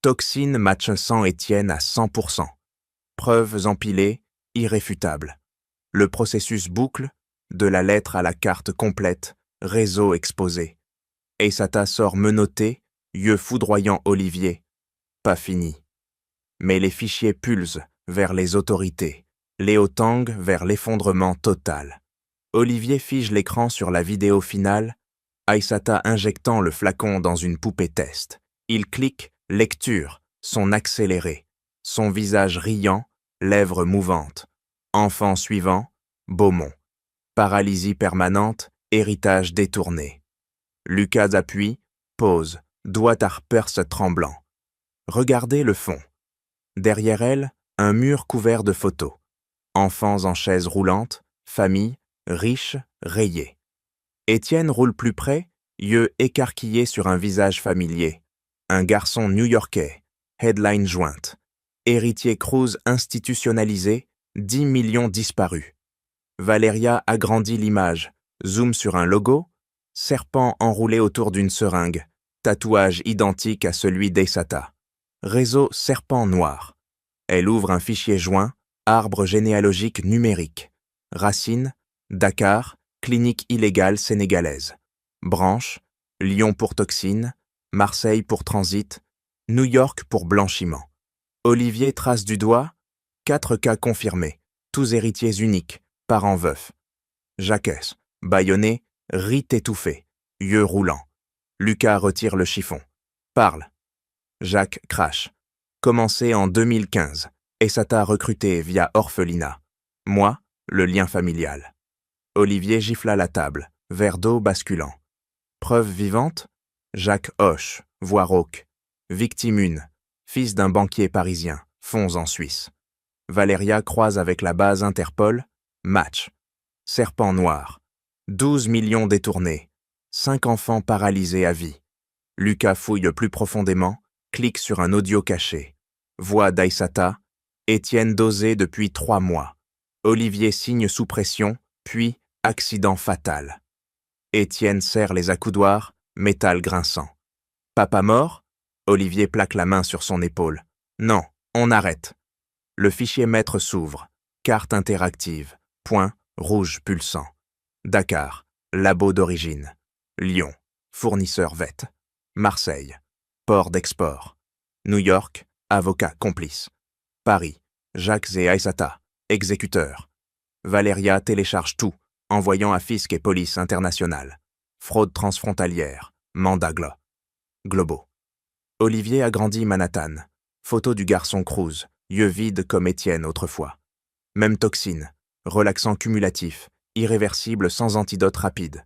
Toxine match sang Étienne à 100%. Preuves empilées, irréfutables. Le processus boucle, de la lettre à la carte complète, réseau exposé. Aïssata sort menotté, yeux foudroyants Olivier. Pas fini. Mais les fichiers pulsent vers les autorités. Léo Tang vers l'effondrement total. Olivier fige l'écran sur la vidéo finale, Aïssata injectant le flacon dans une poupée test. Il clique, lecture, son accéléré. Son visage riant, lèvres mouvantes. Enfant suivant, Beaumont. Paralysie permanente, héritage détourné. Lucas appuie, pause, doigt Harpers tremblant. Regardez le fond. Derrière elle, un mur couvert de photos. Enfants en chaise roulante, famille, riche, rayée. Étienne roule plus près, yeux écarquillés sur un visage familier. Un garçon new-yorkais, headline jointe. Héritier Cruz institutionnalisé, 10 millions disparus. Valéria agrandit l'image, zoom sur un logo, serpent enroulé autour d'une seringue, tatouage identique à celui d'Aïssata. Réseau serpent noir. Elle ouvre un fichier joint, arbre généalogique numérique. Racine, Dakar, clinique illégale sénégalaise. Branche, Lyon pour toxine, Marseille pour transit, New York pour blanchiment. Olivier trace du doigt, 4 cas confirmés, tous héritiers uniques, parents veufs. Jacques, bâillonné, rit étouffé, yeux roulants. Lucas retire le chiffon. Parle. Jacques crache. Commencé en 2015. Aïssata recruté via orphelinat. Moi, le lien familial. Olivier gifla la table, verre d'eau basculant. Preuve vivante, Jacques hoche, voix rauque. Victime 1, fils d'un banquier parisien, fonds en Suisse. Valéria croise avec la base Interpol, match. Serpent noir, 12 millions détournés, 5 enfants paralysés à vie. Lucas fouille plus profondément, clique sur un audio caché. Voix d'Aïssata, Étienne dosé depuis 3 mois. Olivier signe sous pression, puis accident fatal. Étienne serre les accoudoirs, métal grinçant. Papa mort? Olivier plaque la main sur son épaule. Non, on arrête. Le fichier maître s'ouvre. Carte interactive. Point, rouge pulsant. Dakar, labo d'origine. Lyon, fournisseur VET. Marseille, port d'export. New York, avocat complice. Paris, Jacques et Aïssata, exécuteurs. Valéria télécharge tout, envoyant à Fisc et police internationale. Fraude transfrontalière, mandat globaux. Olivier agrandit Manhattan. Photo du garçon Cruz, yeux vides comme Étienne autrefois. Même toxine, relaxant cumulatif, irréversible sans antidote rapide.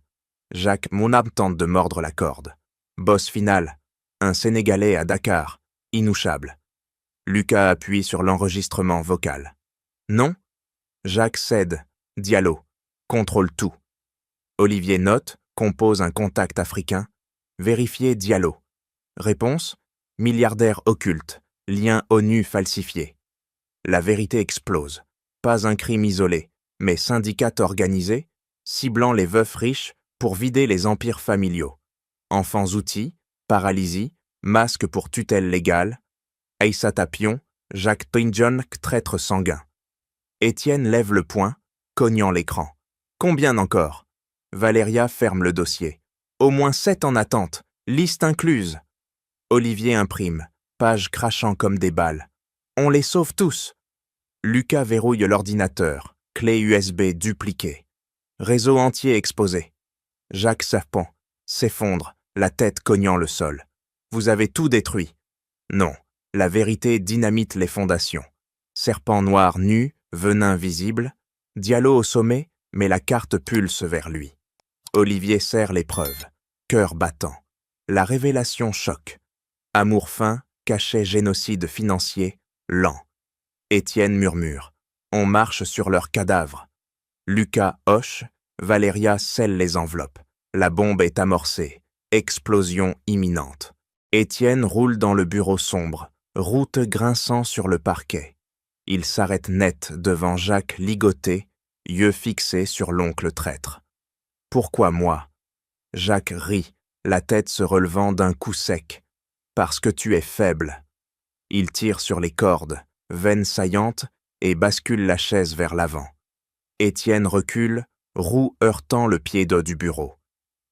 Jacques, mon âme tente de mordre la corde. Boss final, un Sénégalais à Dakar, inouchable. Lucas appuie sur l'enregistrement vocal. Non? Jacques cède, Diallo, contrôle tout. Olivier note, compose un contact africain, vérifier Diallo. Réponse, milliardaire occulte, lien ONU falsifié. La vérité explose. Pas un crime isolé, mais syndicat organisé, ciblant les veufs riches pour vider les empires familiaux. Enfants outils, paralysie, masque pour tutelle légale, Aïssata pion, Jacques Pinjon, traître sanguin. Étienne lève le poing, cognant l'écran. Combien encore? Valéria ferme le dossier. Au moins 7 en attente, liste incluse. Olivier imprime, page crachant comme des balles. On les sauve tous. Lucas verrouille l'ordinateur, clé USB dupliquée. Réseau entier exposé. Jacques Serpent s'effondre, la tête cognant le sol. Vous avez tout détruit. Non, la vérité dynamite les fondations. Serpent noir nu, venin visible. Diallo au sommet, mais la carte pulse vers lui. Olivier serre les preuves. Cœur battant. La révélation choque. Amour fin, cachet génocide financier, lent. Étienne murmure. On marche sur leurs cadavres. Lucas hoche, Valéria scelle les enveloppes. La bombe est amorcée. Explosion imminente. Étienne roule dans le bureau sombre, route grinçant sur le parquet. Il s'arrête net devant Jacques ligoté, yeux fixés sur l'oncle traître. « Pourquoi moi ?» Jacques rit, la tête se relevant d'un coup sec. « Parce que tu es faible. » Il tire sur les cordes, veine saillante, et bascule la chaise vers l'avant. Étienne recule, roue heurtant le pied du bureau.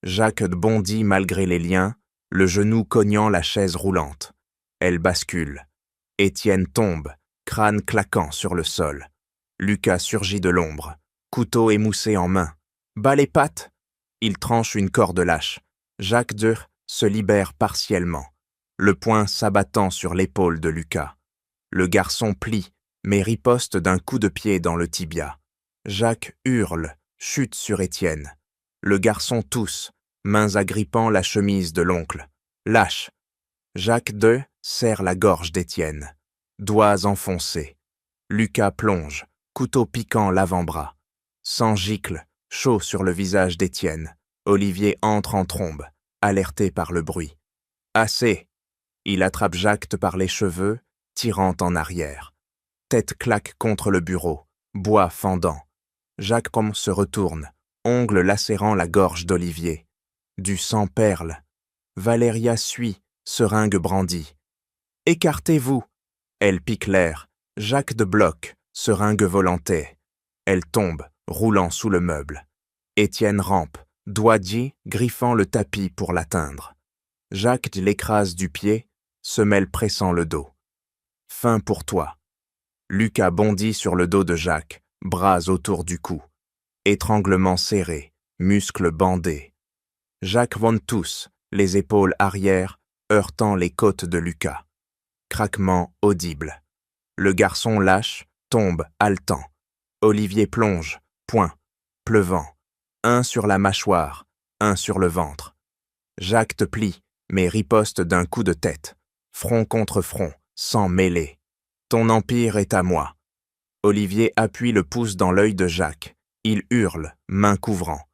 Jacques bondit malgré les liens, le genou cognant la chaise roulante. Elle bascule. Étienne tombe, crâne claquant sur le sol. Lucas surgit de l'ombre, couteau émoussé en main. « Bas les pattes !» Il tranche une corde lâche. Jacques se libère partiellement, le poing s'abattant sur l'épaule de Lucas. Le garçon plie, mais riposte d'un coup de pied dans le tibia. Jacques hurle, chute sur Étienne. Le garçon tousse, mains agrippant la chemise de l'oncle. Lâche. Jacques serre la gorge d'Étienne. Doigts enfoncés. Lucas plonge, couteau piquant l'avant-bras. Sang gicle, chaud sur le visage d'Étienne. Olivier entre en trombe, alerté par le bruit. Assez. Il attrape Jacques par les cheveux, tirant en arrière. Tête claque contre le bureau, bois fendant. Jacques se retourne, ongles lacérant la gorge d'Olivier. Du sang perle. Valéria suit, seringue brandie. « Écartez-vous !» Elle pique l'air. Jacques bloque, seringue volonté. Elle tombe, roulant sous le meuble. Étienne rampe, doigt griffant le tapis pour l'atteindre. Jacques l'écrase du pied, semelle pressant le dos. Fin pour toi. Lucas bondit sur le dos de Jacques, bras autour du cou. Étranglement serré, muscles bandés. Jacques tousse, les épaules arrière, heurtant les côtes de Lucas. Craquement audible. Le garçon lâche, tombe, haletant. Olivier plonge, poing, pleuvant. Un sur la mâchoire, un sur le ventre. Jacques plie, mais riposte d'un coup de tête. Front contre front, sang mêlé. Ton empire est à moi. Olivier appuie le pouce dans l'œil de Jacques. Il hurle, main couvrant.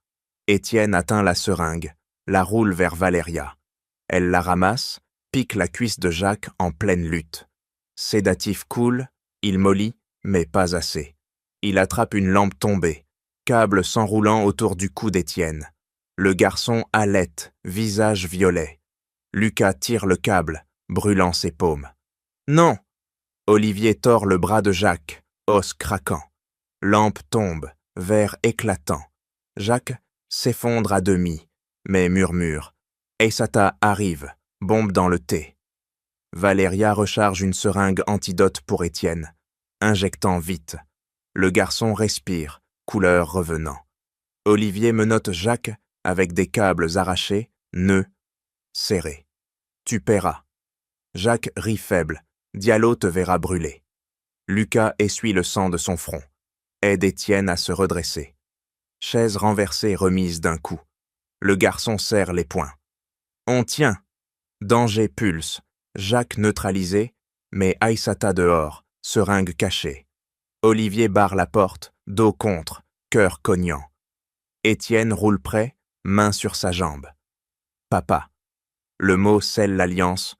Étienne atteint la seringue, la roule vers Valéria. Elle la ramasse, pique la cuisse de Jacques en pleine lutte. Sédatif coule, il mollit, mais pas assez. Il attrape une lampe tombée, câble s'enroulant autour du cou d'Étienne. Le garçon halète, visage violet. Lucas tire le câble, brûlant ses paumes. Non! Olivier tord le bras de Jacques, os craquant. Lampe tombe, verre éclatant. Jacques s'effondre à demi, mais murmure. Eissata arrive, bombe dans le thé. Valéria recharge une seringue antidote pour Étienne, injectant vite. Le garçon respire, couleur revenant. Olivier menotte Jacques avec des câbles arrachés, nœuds, serrés. Tu paieras. Jacques rit faible. Diallo te verra brûler. Lucas essuie le sang de son front. Aide Étienne à se redresser. Chaise renversée remise d'un coup. Le garçon serre les poings. On tient. Danger pulse. Jacques neutralisé, mais Aïssata dehors, seringue cachée. Olivier barre la porte, dos contre, cœur cognant. Étienne roule près, main sur sa jambe. Papa. Le mot scelle l'alliance.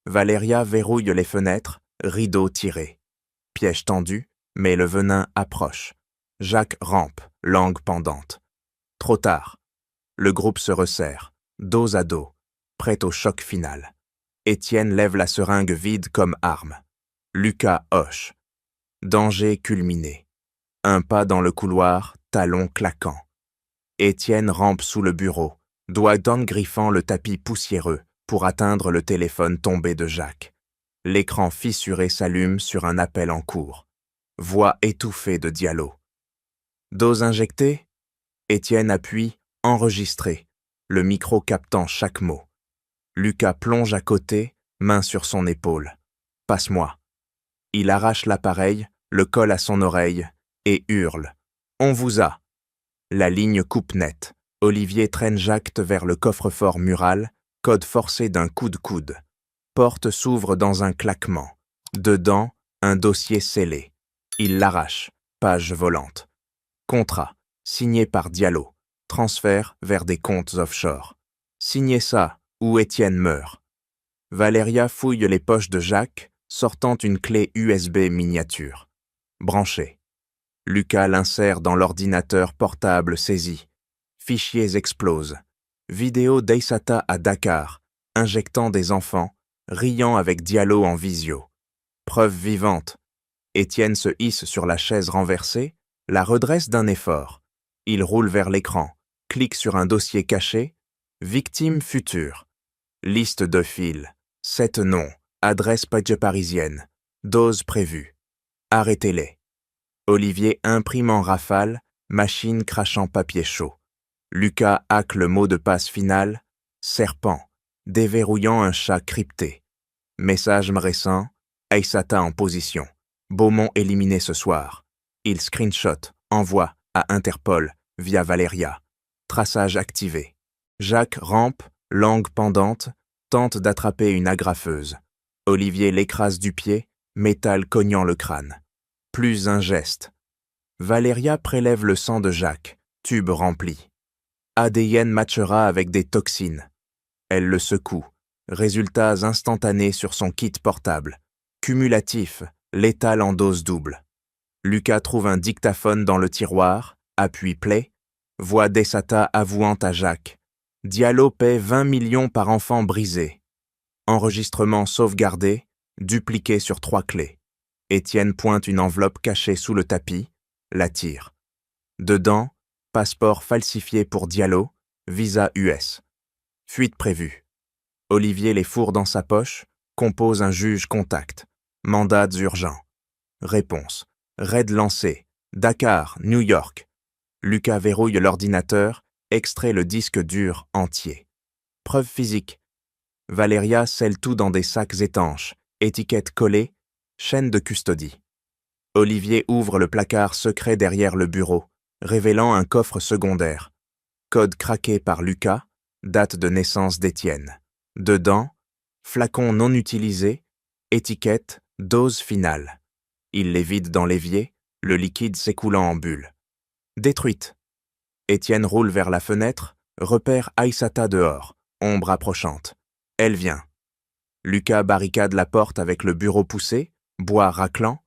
Valéria verrouille les fenêtres, rideau tiré. Piège tendu, mais le venin approche. Jacques rampe, langue pendante. Trop tard. Le groupe se resserre, dos à dos, prêt au choc final. Étienne lève la seringue vide comme arme. Lucas hoche. Danger culminé. Un pas dans le couloir, talon claquant. Étienne rampe sous le bureau, doigt griffant le tapis poussiéreux pour atteindre le téléphone tombé de Jacques. L'écran fissuré s'allume sur un appel en cours. Voix étouffée de Diallo. Dose injectée? Étienne appuie, enregistré, le micro captant chaque mot. Lucas plonge à côté, main sur son épaule. Passe-moi. Il arrache l'appareil, le colle à son oreille et hurle. On vous a. La ligne coupe net. Olivier traîne Jacques vers le coffre-fort mural, code forcé d'un coup de coude. Porte s'ouvre dans un claquement. Dedans, un dossier scellé. Il l'arrache. Page volante. Contrat. Signé par Diallo. Transfert vers des comptes offshore. Signez ça, ou Étienne meurt. Valéria fouille les poches de Jacques, sortant une clé USB miniature. Branchée. Lucas l'insère dans l'ordinateur portable saisi. Fichiers explosent. Vidéo d'Aïssata à Dakar, injectant des enfants, riant avec Diallo en visio. Preuve vivante. Étienne se hisse sur la chaise renversée, la redresse d'un effort. Il roule vers l'écran, clique sur un dossier caché. Victime future. Liste de fils. 7 noms. Adresse parisienne. Dose prévue. Arrêtez-les. Olivier imprime en rafale, machine crachant papier chaud. Lucas hack le mot de passe final. Serpent. Déverrouillant un chat crypté. Message récent. Aïssata en position. Beaumont éliminé ce soir. Il screenshot, envoie à Interpol via Valéria. Traçage activé. Jacques rampe, langue pendante, tente d'attraper une agrafeuse. Olivier l'écrase du pied, métal cognant le crâne. Plus un geste. Valéria prélève le sang de Jacques, tube rempli. ADN matchera avec des toxines. Elle le secoue. Résultats instantanés sur son kit portable. Cumulatif, létal en dose double. Lucas trouve un dictaphone dans le tiroir, appuie play, voix d'Aïssata avouant à Jacques. Diallo paie 20 millions par enfant brisé. Enregistrement sauvegardé, dupliqué sur 3 clés. Étienne pointe une enveloppe cachée sous le tapis, la tire. Dedans, passeport falsifié pour Diallo, visa US. Fuite prévue. Olivier les fourre dans sa poche, compose un juge contact. Mandats urgents. Réponse. Raid lancé. Dakar, New York. Lucas verrouille l'ordinateur, extrait le disque dur entier. Preuve physique. Valéria scelle tout dans des sacs étanches, étiquette collée, chaîne de custodie. Olivier ouvre le placard secret derrière le bureau, révélant un coffre secondaire. Code craqué par Lucas, date de naissance d'Étienne. Dedans, flacon non utilisé, étiquette, dose finale. Il les vide dans l'évier, le liquide s'écoulant en bulles. Détruite. Étienne roule vers la fenêtre, repère Aïssata dehors, ombre approchante. Elle vient. Lucas barricade la porte avec le bureau poussé, bois raclant.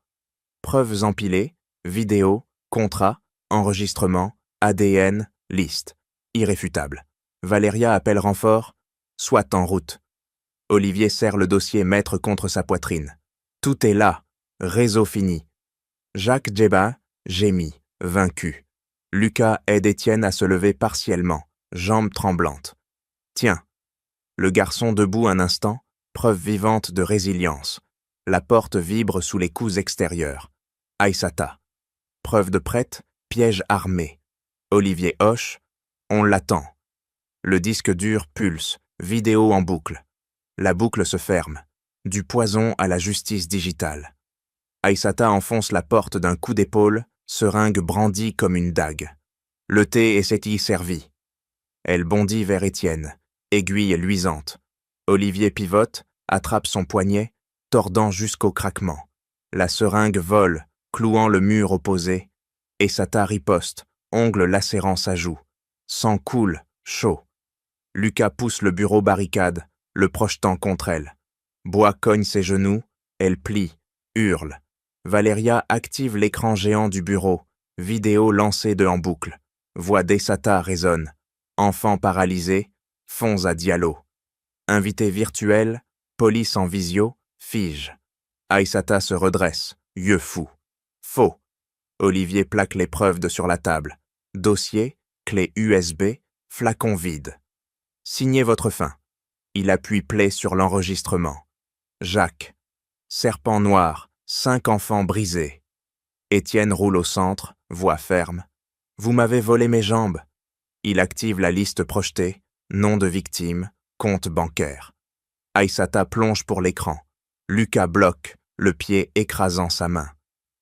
Preuves empilées, vidéo, contrat, enregistrement, ADN, liste. Irréfutable. Valéria appelle renfort, soit en route. Olivier serre le dossier maître contre sa poitrine. Tout est là, réseau fini. Jacques Djeba gémit, vaincu. Lucas aide Étienne à se lever partiellement, jambes tremblantes. Tiens. Le garçon debout un instant, preuve vivante de résilience. La porte vibre sous les coups extérieurs. Aïssata. Preuve de prête, piège armé. Olivier hoche. On l'attend. Le disque dur pulse, vidéo en boucle. La boucle se ferme. Du poison à la justice digitale. Aïssata enfonce la porte d'un coup d'épaule, seringue brandie comme une dague. Le thé est cette servi. Elle bondit vers Étienne, aiguille luisante. Olivier pivote, attrape son poignet, tordant jusqu'au craquement. La seringue vole, clouant le mur opposé. Aïssata riposte, ongle lacérant sa joue. Sang coule, chaud. Lucas pousse le bureau barricade, le projetant contre elle. Bois cogne ses genoux, elle plie, hurle. Valéria active l'écran géant du bureau, vidéo lancée de en boucle. Voix d'Aïssata résonne. Enfant paralysé, fonds à Diallo. Invité virtuel, police en visio, fige. Aïssata se redresse, yeux fous. Faux. Olivier plaque les preuves sur la table. Dossier, clé USB, flacon vide. Signez votre fin. Il appuie play sur l'enregistrement. Jacques. Serpent noir, 5 enfants brisés. Étienne roule au centre, voix ferme. Vous m'avez volé mes jambes. Il active la liste projetée, nom de victime, compte bancaire. Aïssata plonge pour l'écran. Lucas bloque, le pied écrasant sa main.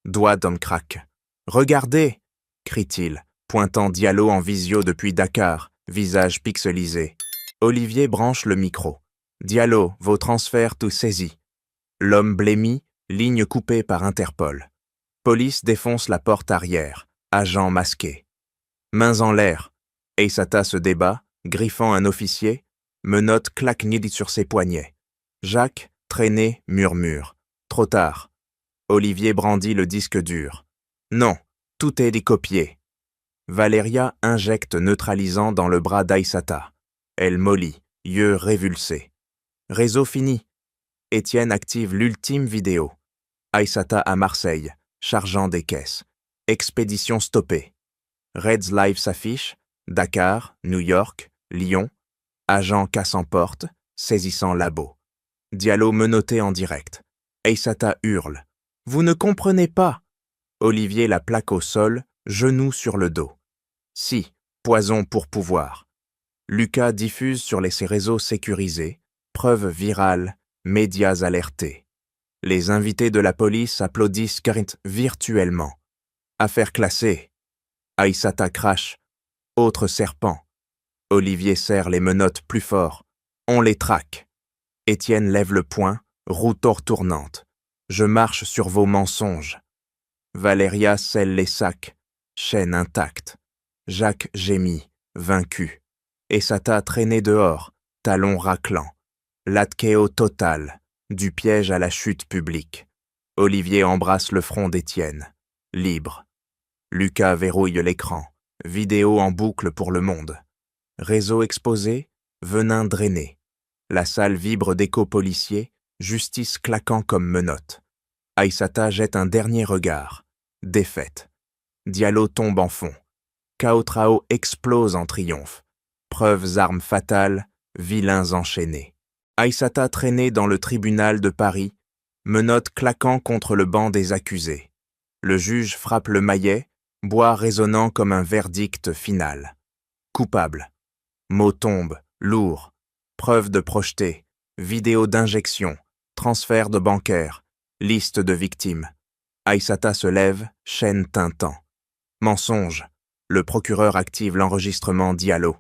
Doigt d'homme craque. Regardez, crie-t-il, pointant Diallo en visio depuis Dakar, visage pixelisé. Olivier branche le micro. Diallo, vos transferts tout saisis. L'homme blêmi, ligne coupée par Interpol. Police défonce la porte arrière. Agent masqué. Mains en l'air. Eissata se débat, griffant un officier. Menottes claquent sur ses poignets. Jacques, traîné, murmure. Trop tard. Olivier brandit le disque dur. Non, tout est décopié. Valéria injecte neutralisant dans le bras d'Aissata. Elle mollit, yeux révulsés. Réseau fini. Étienne active l'ultime vidéo. Aissata à Marseille, chargeant des caisses. Expédition stoppée. Reds Live s'affiche. Dakar, New York, Lyon. Agent cassant porte, saisissant labo. Diallo menotté en direct. Aissata hurle. Vous ne comprenez pas. Olivier la plaque au sol, genou sur le dos. Si, poison pour pouvoir. Lucas diffuse sur ses réseaux sécurisés, preuve virale, médias alertés. Les invités de la police applaudissent virtuellement. Affaire classée. Aissata crache. Autre serpent. Olivier serre les menottes plus fort. On les traque. Étienne lève le poing, roue tournante. Je marche sur vos mensonges. Valéria scelle les sacs, chaîne intacte. Jacques gémit, vaincu. Aissata traîné dehors, talons raclants. Latkeo total, du piège à la chute publique. Olivier embrasse le front d'Étienne, libre. Lucas verrouille l'écran, vidéo en boucle pour le monde. Réseau exposé, venin drainé. La salle vibre d'échos policiers, justice claquant comme menottes. Aissata jette un dernier regard. Défaite. Diallo tombe en fond. Cao explose en triomphe. Preuves armes fatales, vilains enchaînés. Aissata traînée dans le tribunal de Paris, menottes claquant contre le banc des accusés. Le juge frappe le maillet, bois résonnant comme un verdict final. Coupable. Mots tombent, lourds. Preuves de projeté, vidéo d'injection, transfert de bancaire, liste de victimes. Aissata se lève, chaîne tintant. Mensonge. Le procureur active l'enregistrement Diallo.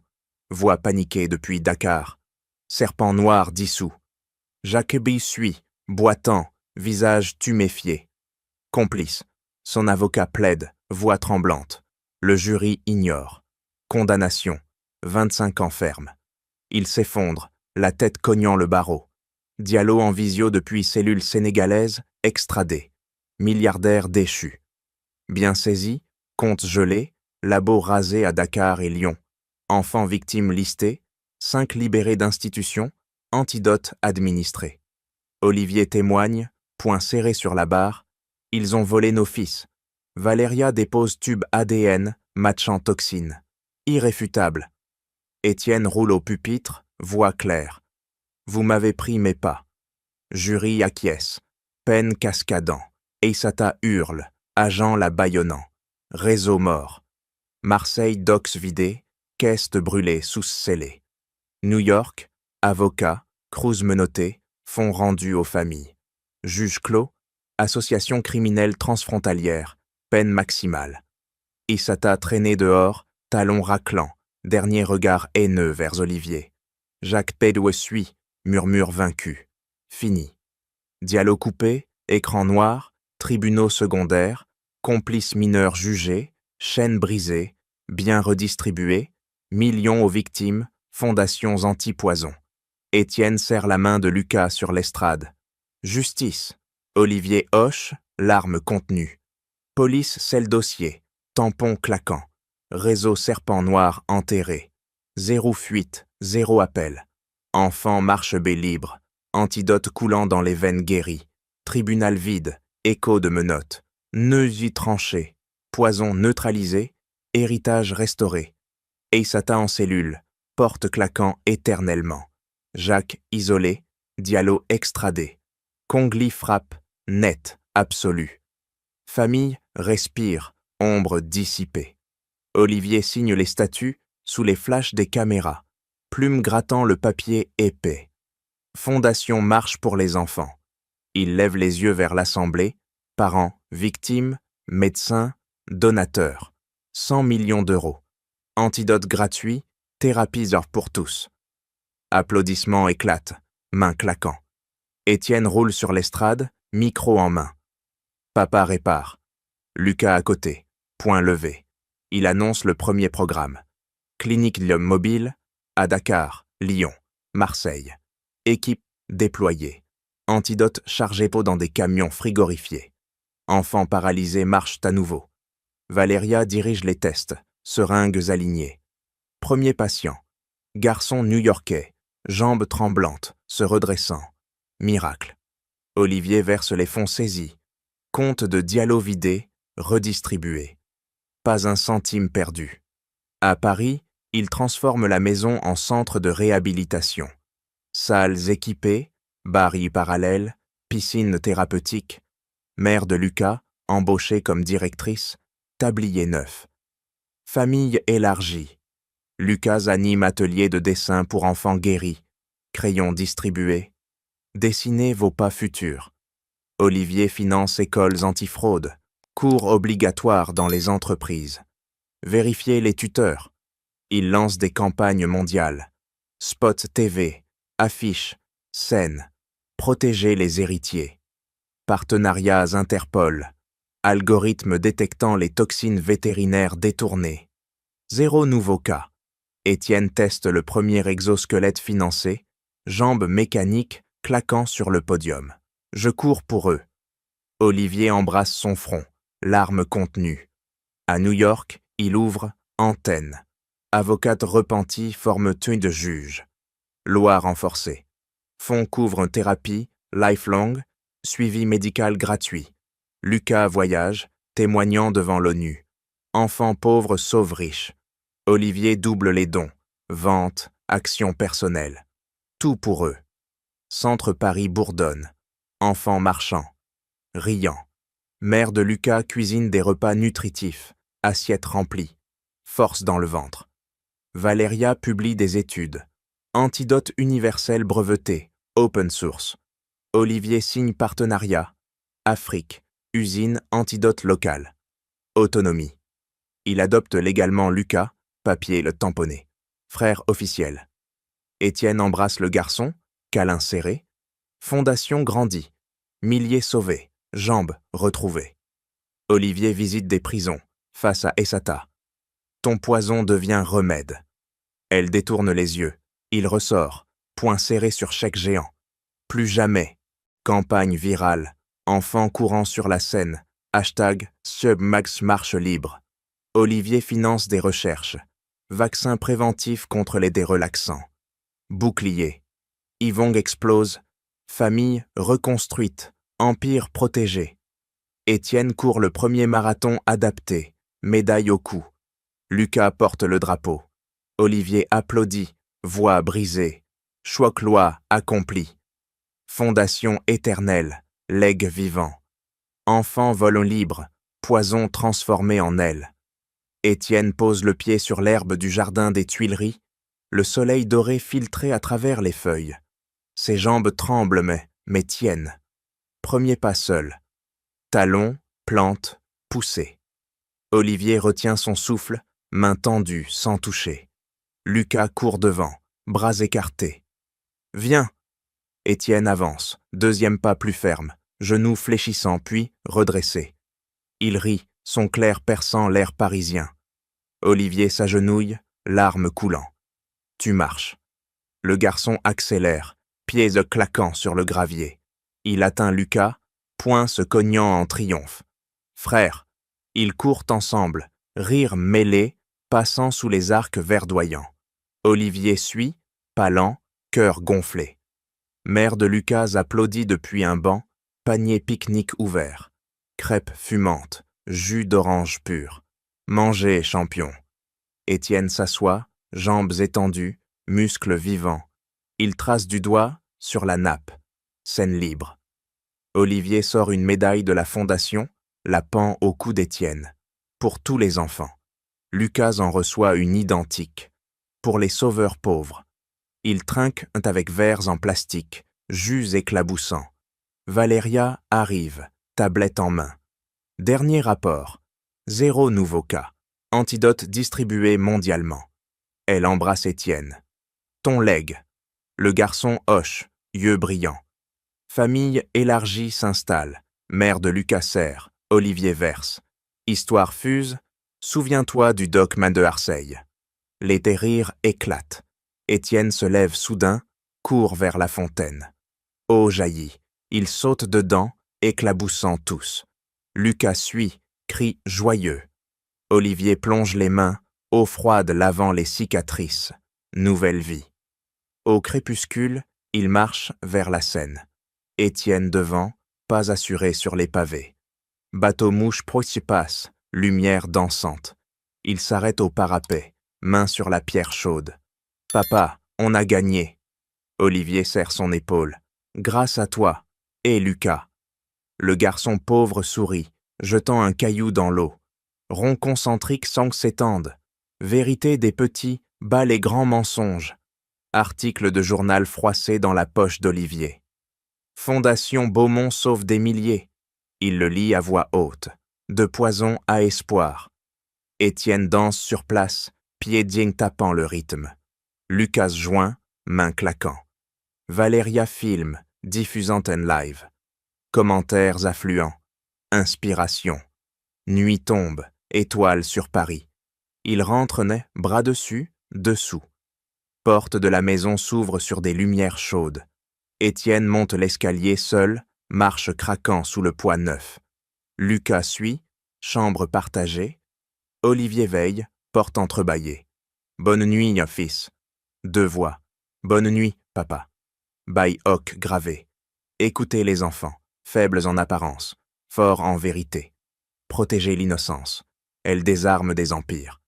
Voix paniquée depuis Dakar. Serpent noir dissous. Jacobi suit, boitant, visage tuméfié. Complice. Son avocat plaide, voix tremblante. Le jury ignore. Condamnation. 25 ans ferme. Il s'effondre, la tête cognant le barreau. Diallo en visio depuis cellule sénégalaise, extradé. Milliardaire déchu. Bien saisi, compte gelé, labo rasé à Dakar et Lyon. Enfants victimes listés, 5 libérés d'institutions, antidote administré. Olivier témoigne, poing serré sur la barre. Ils ont volé nos fils. Valéria dépose tube ADN, matchant toxine. Irréfutable. Étienne roule au pupitre, voix claire. Vous m'avez pris mes pas. Jury acquiesce. Peine cascadant. Aissata hurle, agent la bâillonnant. Réseau mort. Marseille docks vidés, caisses brûlées sous scellées. New York, avocat, Cruz menotté, fonds rendus aux familles. Juge clos, association criminelle transfrontalière, peine maximale. Aissata traîné dehors, talons raclants, dernier regard haineux vers Olivier. Jacques Pédoué suit, murmure vaincu. Fini. Diallo coupé, écran noir, tribunaux secondaires, complices mineurs jugés, chaînes brisées, biens redistribués, millions aux victimes, fondations anti-poison. Étienne serre la main de Lucas sur l'estrade. Justice. Olivier hoche, larmes contenues. Police scelle dossier, tampon claquant. Réseau serpent noir enterré. Zéro fuite, zéro appel. Enfant marche bée libre. Antidote coulant dans les veines guéries. Tribunal vide, écho de menottes. Nœuds y tranchés. Poison neutralisé. Héritage restauré. Aissata en cellule. Porte claquant éternellement. Jacques isolé. Diallo extradé. Congli frappe. Net, absolu. Famille respire. Ombre dissipée. Olivier signe les statuts sous les flashs des caméras. Plume grattant le papier épais. Fondation marche pour les enfants. Il lève les yeux vers l'Assemblée. Parents, victimes, médecins, donateurs. 100 millions d'euros. Antidote gratuit, thérapies pour tous. Applaudissements éclatent. main claquant. Étienne roule sur l'estrade, micro en main. Papa répare. Lucas à côté, poing levé. Il annonce le premier programme. Clinique mobile à Dakar, Lyon, Marseille. Équipe déployée. Antidote chargé dans des camions frigorifiés. Enfants paralysés marchent à nouveau. Valéria dirige les tests, seringues alignées. Premier patient. Garçon new-yorkais, jambes tremblantes, se redressant. Miracle. Olivier verse les fonds saisis. Compte de Diallo vidé, redistribué. Pas un centime perdu. À Paris, il transforme la maison en centre de réhabilitation. Salles équipées, barils parallèles, piscine thérapeutique. Mère de Lucas, embauchée comme directrice, tablier neuf. Famille élargie. Lucas anime atelier de dessin pour enfants guéris. Crayons distribués. Dessinez vos pas futurs. Olivier finance écoles antifraude. Cours obligatoires dans les entreprises. Vérifiez les tuteurs. Il lance des campagnes mondiales. Spot TV, affiches, scènes. Protégez les héritiers. Partenariats Interpol. Algorithme détectant les toxines vétérinaires détournées. 0 nouveau cas. Étienne teste le premier exosquelette financé, jambes mécaniques claquant sur le podium. Je cours pour eux. Olivier embrasse son front, larmes contenues. À New York, il ouvre Antenne. Avocate repentie forme tenue de juge. Loi renforcée. Fonds couvre thérapie, lifelong, suivi médical gratuit. Lucas voyage, témoignant devant l'ONU. Enfants pauvres sauvent riches. Olivier double les dons. Vente, action personnelle. Tout pour eux. Centre Paris bourdonne. Enfants marchands. Riant. Mère de Lucas cuisine des repas nutritifs. Assiette remplie. Force dans le ventre. Valéria publie des études. Antidote universel breveté. Open source. Olivier signe partenariat. Afrique. Usine antidote locale. Autonomie. Il adopte légalement Lucas, papier le tamponné. Frère officiel. Étienne embrasse le garçon, câlin serré. Fondation grandit. Milliers sauvés, jambes retrouvées. Olivier visite des prisons, face à Essata. Ton poison devient remède. Elle détourne les yeux. Il ressort, poing serré sur chèque géant. Plus jamais. Campagne virale. Enfants courant sur la scène. Hashtag Submax marche libre. Olivier finance des recherches. Vaccin préventif contre les dérelaxants. Bouclier. Yvonne explose. Famille reconstruite. Empire protégé. Étienne court le premier marathon adapté. Médaille au cou. Lucas porte le drapeau. Olivier applaudit. Voix brisée. Choix-loi accompli. Fondation éternelle. Legs vivant. Enfant volant libre. Poison transformé en aile. Étienne pose le pied sur l'herbe du jardin des Tuileries. Le soleil doré filtré à travers les feuilles. Ses jambes tremblent mais tiennent. Premier pas seul. Talons, plantes, poussées. Olivier retient son souffle, main tendue, sans toucher. Lucas court devant, bras écartés. Viens. Étienne avance, deuxième pas plus ferme, genoux fléchissants puis redressés. Il rit, son clair perçant l'air parisien. Olivier s'agenouille, larmes coulant. Tu marches. Le garçon accélère, pieds claquant sur le gravier. Il atteint Lucas, poings se cognant en triomphe. Frères, ils courent ensemble, rire mêlé, passant sous les arcs verdoyants. Olivier suit, pas lent, cœur gonflé. Mère de Lucas applaudit depuis un banc, panier pique-nique ouvert. Crêpes fumantes, jus d'orange pur. Mangez, champion. Étienne s'assoit, jambes étendues, muscles vivants. Il trace du doigt sur la nappe. Scène libre. Olivier sort une médaille de la fondation, la pend au cou d'Étienne. Pour tous les enfants. Lucas en reçoit une identique. Pour les sauveurs pauvres. Il trinque avec verres en plastique, jus éclaboussants. Valéria arrive, tablette en main. Dernier rapport. 0 nouveau cas. Antidote distribué mondialement. Elle embrasse Étienne. Ton legs. Le garçon hoche, yeux brillants. Famille élargie s'installe. Mère de Lucas serre, Olivier verse. Histoire fuse, souviens-toi du dogme de Marseille. Les rires éclatent. Étienne se lève soudain, court vers la fontaine. Eau jaillit, il saute dedans, éclaboussant tous. Lucas suit, crie joyeux. Olivier plonge les mains, eau froide lavant les cicatrices. Nouvelle vie. Au crépuscule, il marche vers la Seine. Étienne devant, pas assuré sur les pavés. Bateau-mouche passe, lumière dansante. Il s'arrête au parapet, main sur la pierre chaude. Papa, on a gagné. Olivier serre son épaule. Grâce à toi. Et Lucas. Le garçon pauvre sourit, jetant un caillou dans l'eau. Rond concentrique sans que s'étende. Vérité des petits, bat les grands mensonges. Article de journal froissé dans la poche d'Olivier. Fondation Beaumont sauve des milliers. Il le lit à voix haute. De poison à espoir. Étienne danse sur place, pieds dignes tapant le rythme. Lucas joint, main claquant. Valéria filme, diffusant en live. Commentaires affluents. Inspiration. Nuit tombe, étoile sur Paris. Il rentre bras dessus, dessous. Porte de la maison s'ouvre sur des lumières chaudes. Étienne monte l'escalier seul, marche craquant sous le poids neuf. Lucas suit, chambre partagée. Olivier veille, porte entrebâillée. Bonne nuit, fils. Deux voix. Bonne nuit, papa. By Hoc gravé. Écoutez les enfants, faibles en apparence, forts en vérité. Protégez l'innocence. Elle désarme des empires.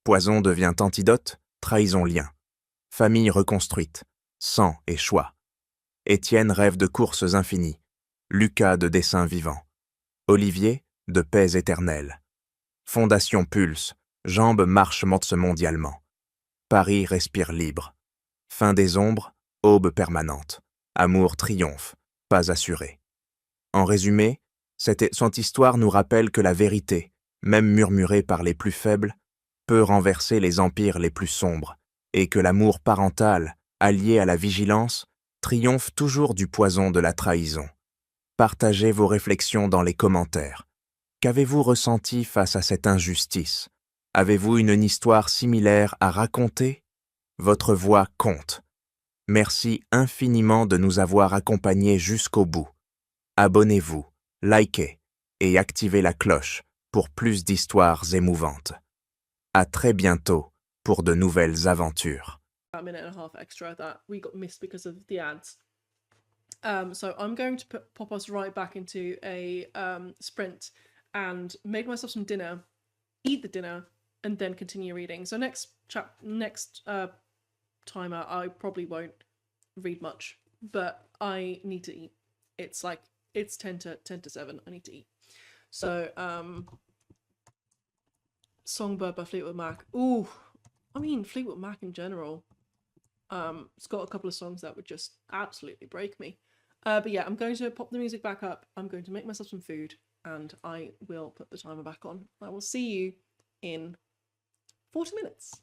Poison devient antidote, trahison lien. Famille reconstruite, sang et choix. Étienne rêve de courses infinies. Lucas de dessins vivants. Olivier de paix éternelle. Fondation pulse, jambes marchent mondialement. Paris respire libre. Fin des ombres, aube permanente. Amour triomphe, pas assuré. En résumé, cette histoire nous rappelle que la vérité, même murmurée par les plus faibles, peut renverser les empires les plus sombres, et que l'amour parental, allié à la vigilance, triomphe toujours du poison de la trahison. Partagez vos réflexions dans les commentaires. Qu'avez-vous ressenti face à cette injustice? Avez-vous une histoire similaire à raconter? Votre voix compte. Merci infiniment de nous avoir accompagnés jusqu'au bout. Abonnez-vous, likez et activez la cloche pour plus d'histoires émouvantes. À très bientôt pour de nouvelles aventures. A minute and a half extra that we got missed because of the ads. So I'm going to pop us right back into a sprint and make myself some dinner, eat the dinner, and then continue reading. So next timer, I probably won't read much, but I need to eat. It's 10 to 7. I need to eat. So Songbird by Fleetwood Mac. Ooh, I mean Fleetwood Mac in general. It's got a couple of songs that would just absolutely break me. But yeah, I'm going to pop the music back up. I'm going to make myself some food, and I will put the timer back on. I will see you in 40 minutes.